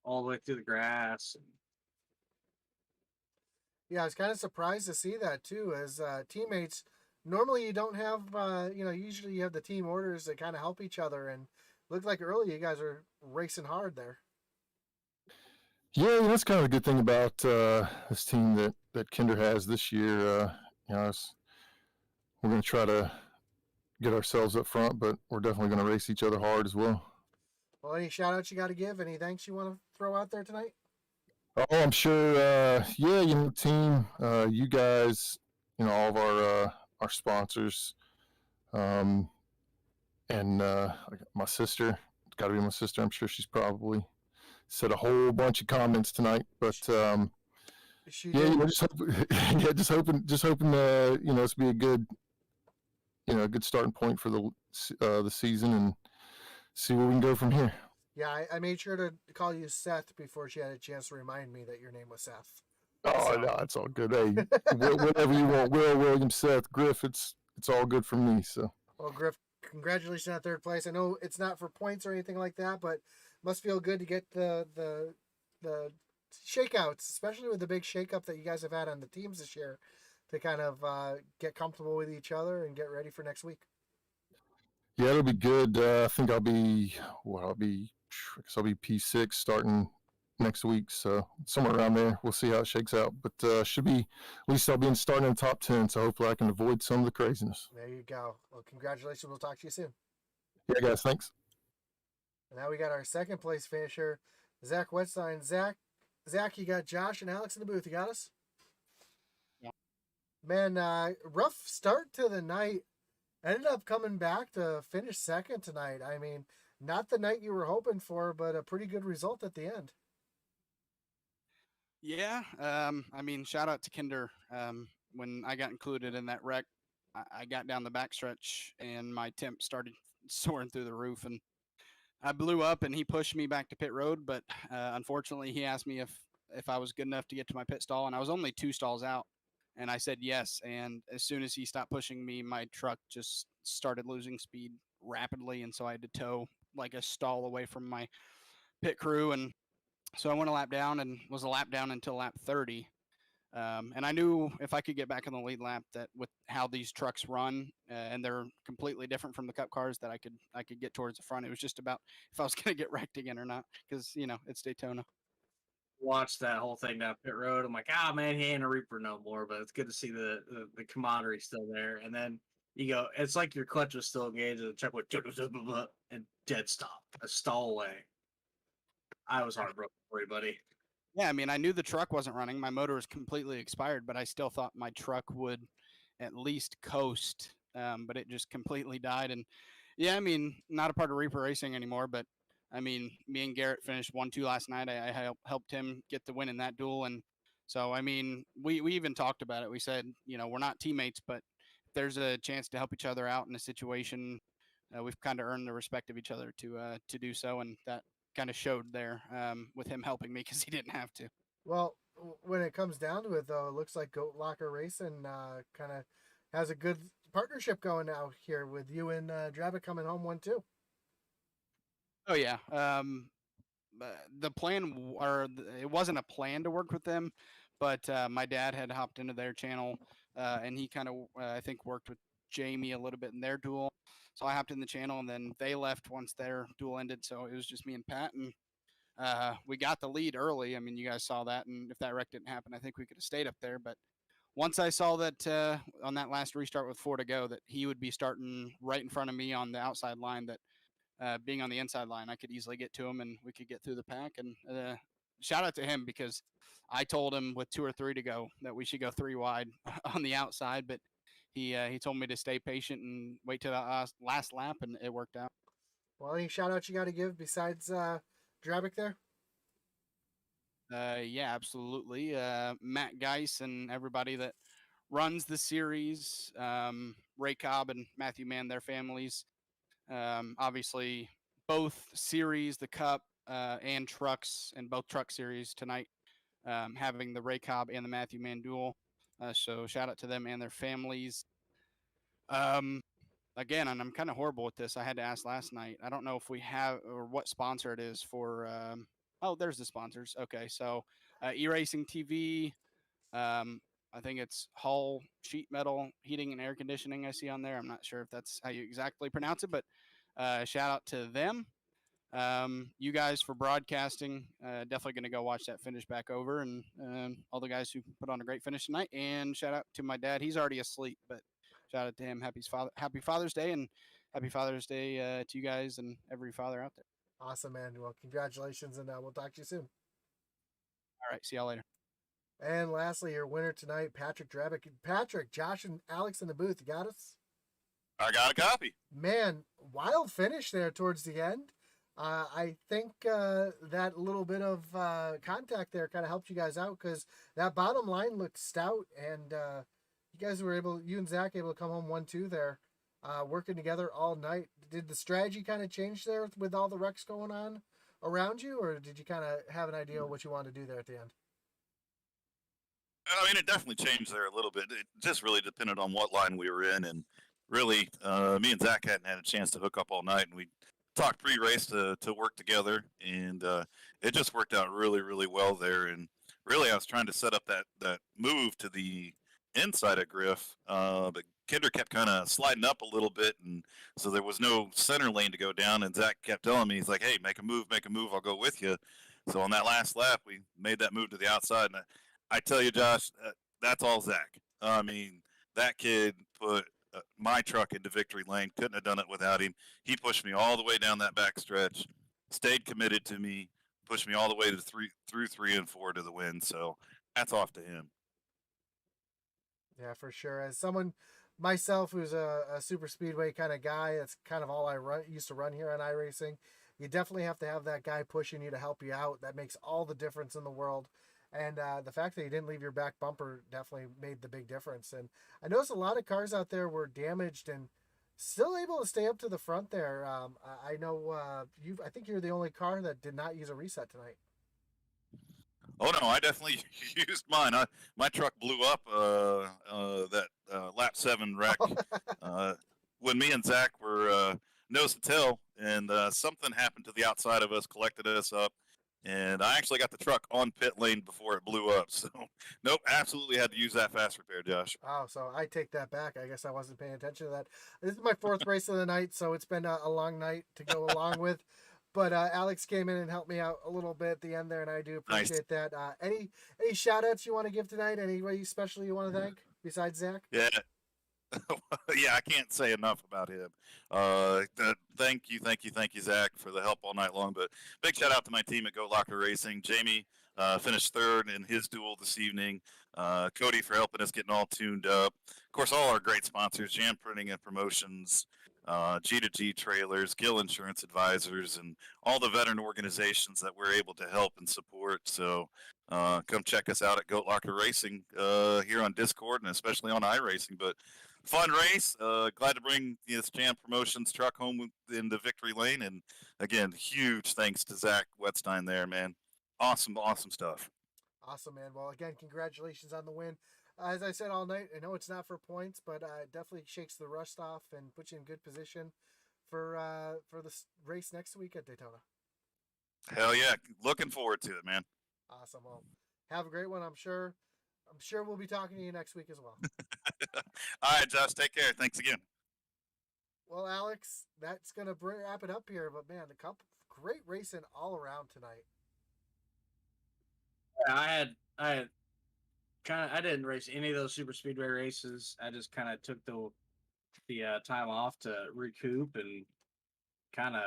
all the way through the grass. And Yeah, I was kind of surprised to see that too. As teammates, normally you don't have, usually you have the team orders that kind of help each other. And looked like early you guys are racing hard there. Yeah, that's kind of a good thing about this team that Kinder has this year. We're going to try to get ourselves up front, but we're definitely going to race each other hard as well. Well, any shout outs you got to give? Any thanks you want to throw out there tonight? Oh, I'm sure. Team, you guys, all of our sponsors, and my sister. It's got to be my sister. I'm sure she's probably said a whole bunch of comments tonight. But just hoping this will be a good, good starting point for the season and see where we can go from here. Yeah, I made sure to call you Seth before she had a chance to remind me that your name was Seth. Oh, so. No, it's all good. Hey, whatever you want, Will, William, Seth, Griff, it's all good for me. So. Well, Griff, congratulations on third place. I know it's not for points or anything like that, but must feel good to get the shakeouts, especially with the big shakeup that you guys have had on the teams this year, to kind of get comfortable with each other and get ready for next week. Yeah, it'll be good. I think I'll be P6 starting next week, so somewhere around there. We'll see how it shakes out, but should be, at least I'll be starting in the top 10, so hopefully I can avoid some of the craziness. There you go. Well, congratulations. We'll talk to you soon. Yeah, guys, thanks. And now we got our second place finisher, Zach Wetstein. Zach, you got Josh and Alex in the booth. You got us? Yeah. Man, rough start to the night. Ended up coming back to finish second tonight. I mean, not the night you were hoping for, but a pretty good result at the end. Yeah, shout out to Kinder. When I got included in that wreck, I got down the backstretch and my temp started soaring through the roof, and I blew up. And he pushed me back to pit road, but unfortunately, he asked me if I was good enough to get to my pit stall, and I was only 2 stalls out. And I said yes, and as soon as he stopped pushing me, my truck just started losing speed rapidly, and so I had to tow like a stall away from my pit crew. And so I went a lap down and was a lap down until lap 30. And I knew if I could get back in the lead lap, that with how these trucks run, and they're completely different from the Cup cars, that I could get towards the front. It was just about if I was going to get wrecked again or not, because it's Daytona. Watched that whole thing down pit road. I'm like, man, he ain't a Reaper no more. But it's good to see the camaraderie still there. And then you go, it's like your clutch was still engaged, and the truck went and dead stop, a stall away. I was heartbroken for you, buddy. Yeah, I mean, I knew the truck wasn't running. My motor was completely expired, but I still thought my truck would at least coast. But it just completely died. And yeah, I mean, not a part of Reaper Racing anymore, but I mean, me and Garrett finished 1-2 last night. I helped him get the win in that duel. And so, I mean, we even talked about it. We said, we're not teammates, but if there's a chance to help each other out in a situation, we've kind of earned the respect of each other to do so. And that kind of showed there with him helping me because he didn't have to. Well, when it comes down to it, though, it looks like Goat Locker Racing kind of has a good partnership going now here with you and Dravic coming home 1-2. Oh yeah. The plan, it wasn't a plan to work with them, but my dad had hopped into their channel, and he kind of I think worked with Jamie a little bit in their duel. So I hopped in the channel, and then they left once their duel ended. So it was just me and Pat, and we got the lead early. I mean, you guys saw that, and if that wreck didn't happen, I think we could have stayed up there. But once I saw that on that last restart with 4 to go, that he would be starting right in front of me on the outside line, that being on the inside line, I could easily get to him and we could get through the pack. And shout out to him, because I told him with 2 or 3 to go that we should go 3 wide on the outside, but he told me to stay patient and wait till the last lap, and it worked out. Well, any shout outs you got to give besides Dravic there? Yeah, absolutely. Matt Geis and everybody that runs the series, Ray Cobb and Matthew Mann, their families. Obviously, both series, the Cup and trucks, and both truck series tonight, having the Ray Cobb and the Matthew Mann duel. So shout out to them and their families. Again, and I'm kind of horrible with this. I had to ask last night. I don't know if we have or what sponsor it is for. Oh, there's the sponsors. Okay, so E-Racing TV. I think it's Hull Sheet Metal Heating and Air Conditioning I see on there. I'm not sure if that's how you exactly pronounce it, but shout out to them. You guys for broadcasting. Definitely going to go watch that finish back over, and all the guys who put on a great finish tonight. And shout out to my dad. He's already asleep, but shout out to him. Happy Father's Day, and happy Father's Day to you guys and every father out there. Awesome, man. Well, congratulations, and we'll talk to you soon. All right, see y'all later. And lastly, your winner tonight, Patrick Dravic. Patrick, Josh, and Alex in the booth. You got us? I got a copy. Man, wild finish there towards the end. I think that little bit of contact there kind of helped you guys out, because that bottom line looked stout, and you guys were you and Zach able to come home 1-2 there, working together all night. Did the strategy kind of change there with all the wrecks going on around you, or did you kind of have an idea of what you wanted to do there at the end? I mean, it definitely changed there a little bit. It just really depended on what line we were in, and really, me and Zach hadn't had a chance to hook up all night, and we talked pre-race to work together, and it just worked out really, really well there. And really, I was trying to set up that move to the inside of Griff, but Kinder kept kind of sliding up a little bit, and so there was no center lane to go down. And Zach kept telling me, he's like, "Hey, make a move, I'll go with you." So on that last lap, we made that move to the outside, and I tell you, Josh, that's all Zach. I mean, that kid put my truck into victory lane. Couldn't have done it without him. He pushed me all the way down that back stretch, stayed committed to me, pushed me all the way to through 3 and 4 to the win. So that's off to him. Yeah, for sure. As someone myself who's a super speedway kind of guy, that's kind of all I used to run here on iRacing. You definitely have to have that guy pushing you to help you out. That makes all the difference in the world. And the fact that you didn't leave your back bumper definitely made the big difference. And I noticed a lot of cars out there were damaged and still able to stay up to the front there. I know I think you're the only car that did not use a reset tonight. Oh no, I definitely used mine. My truck blew up that lap 7 wreck when me and Zach were nose to tail, and something happened to the outside of us, collected us up, and I actually got the truck on pit lane before it blew up. So, nope, absolutely had to use that fast repair, Josh. Oh, so I take that back. I guess I wasn't paying attention to that. This is my fourth race of the night, so it's been a long night to go along with. But Alex came in and helped me out a little bit at the end there, and I do Nice. appreciate that. Any shout outs you want to give tonight? Anybody special you want to thank besides Zach? Yeah. Yeah, I can't say enough about him. Thank you, Zach, for the help all night long. But big shout out to my team at Go Locker Racing. Jamie finished third in his duel this evening. Cody for helping us getting all tuned up. Of course, all our great sponsors: Jam Printing and Promotions, G2G Trailers, Gill Insurance Advisors, and all the veteran organizations that we're able to help and support. So come check us out at Goat Locker Racing here on Discord and especially on iRacing. But fun race. Glad to bring this Jam Promotions truck home in the victory lane. And again, huge thanks to Zach Wetstein there, man. Awesome stuff. Awesome, man. Well, again, congratulations on the win. As I said all night, I know it's not for points, but it definitely shakes the rust off and puts you in good position for the race next week at Daytona. Hell yeah. Looking forward to it, man. Awesome. Well, have a great one. I'm sure we'll be talking to you next week as well. All right, Josh. Take care. Thanks again. Well, Alex, that's going to wrap it up here. But, man, the cup, great racing all around tonight. Yeah, I didn't race any of those super speedway races. I just kind of took the time off to recoup and kind of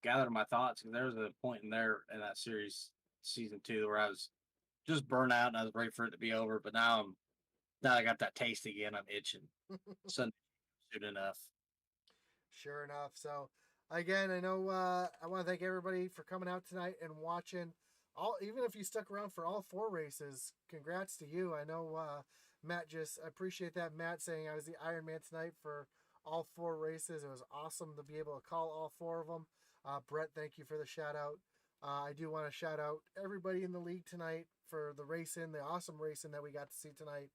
gather my thoughts. Because there was a point in that series, season 2, where I was just burnt out and I was ready for it to be over. But now I got that taste again. I'm itching. Sunday soon enough. Sure enough. So, again, I know I want to thank everybody for coming out tonight and watching. Even if you stuck around for all 4 races, congrats to you. I know Matt I appreciate that. Matt saying I was the Iron Man tonight for all 4 races. It was awesome to be able to call all 4 of them. Brett, thank you for the shout out. I do want to shout out everybody in the league tonight for the awesome racing that we got to see tonight.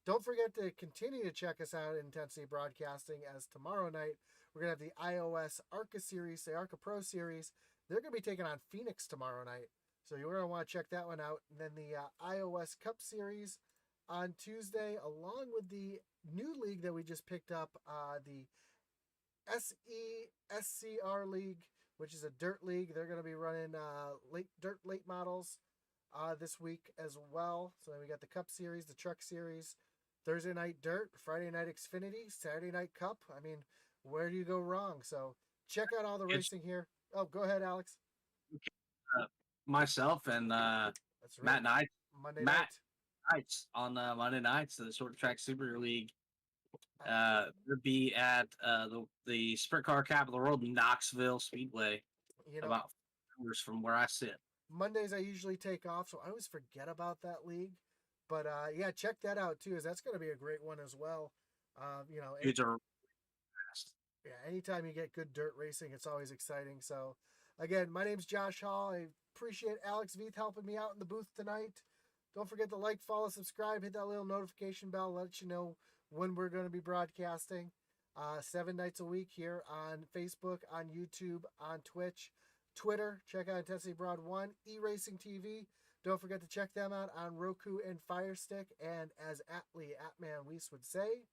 Don't forget to continue to check us out at Intensity Broadcasting, as tomorrow night we're going to have the iOS ARCA Series, the ARCA Pro Series. They're going to be taking on Phoenix tomorrow night. So you're going to want to check that one out. And then the iOS Cup Series on Tuesday, along with the new league that we just picked up, the SESCR League, which is a dirt league. They're going to be running late models this week as well. So then we got the Cup Series, the Truck Series, Thursday night Dirt, Friday night Xfinity, Saturday night Cup. I mean, where do you go wrong? So check out all the racing here. Oh, go ahead, Alex. Myself and That's right. Matt Knight. Monday Matt night. Nights on Monday nights, the Short Track Super League. Would be at the Sprint Car Capital of the World, Knoxville Speedway, about 4 hours from where I sit. Mondays I usually take off, so I always forget about that league. But yeah, check that out too, as that's going to be a great one as well. Dudes are fast. Yeah, anytime you get good dirt racing, it's always exciting. So, again, my name's Josh Hall. I appreciate Alex Veith helping me out in the booth tonight. Don't forget to like, follow, subscribe, hit that little notification bell, let you know when we're going to be broadcasting. 7 nights a week here on Facebook, on YouTube, on Twitch, Twitter. Check out Intensity Broad 1, eRacing TV. Don't forget to check them out on Roku and Fire Stick. And as Atman Weiss would say,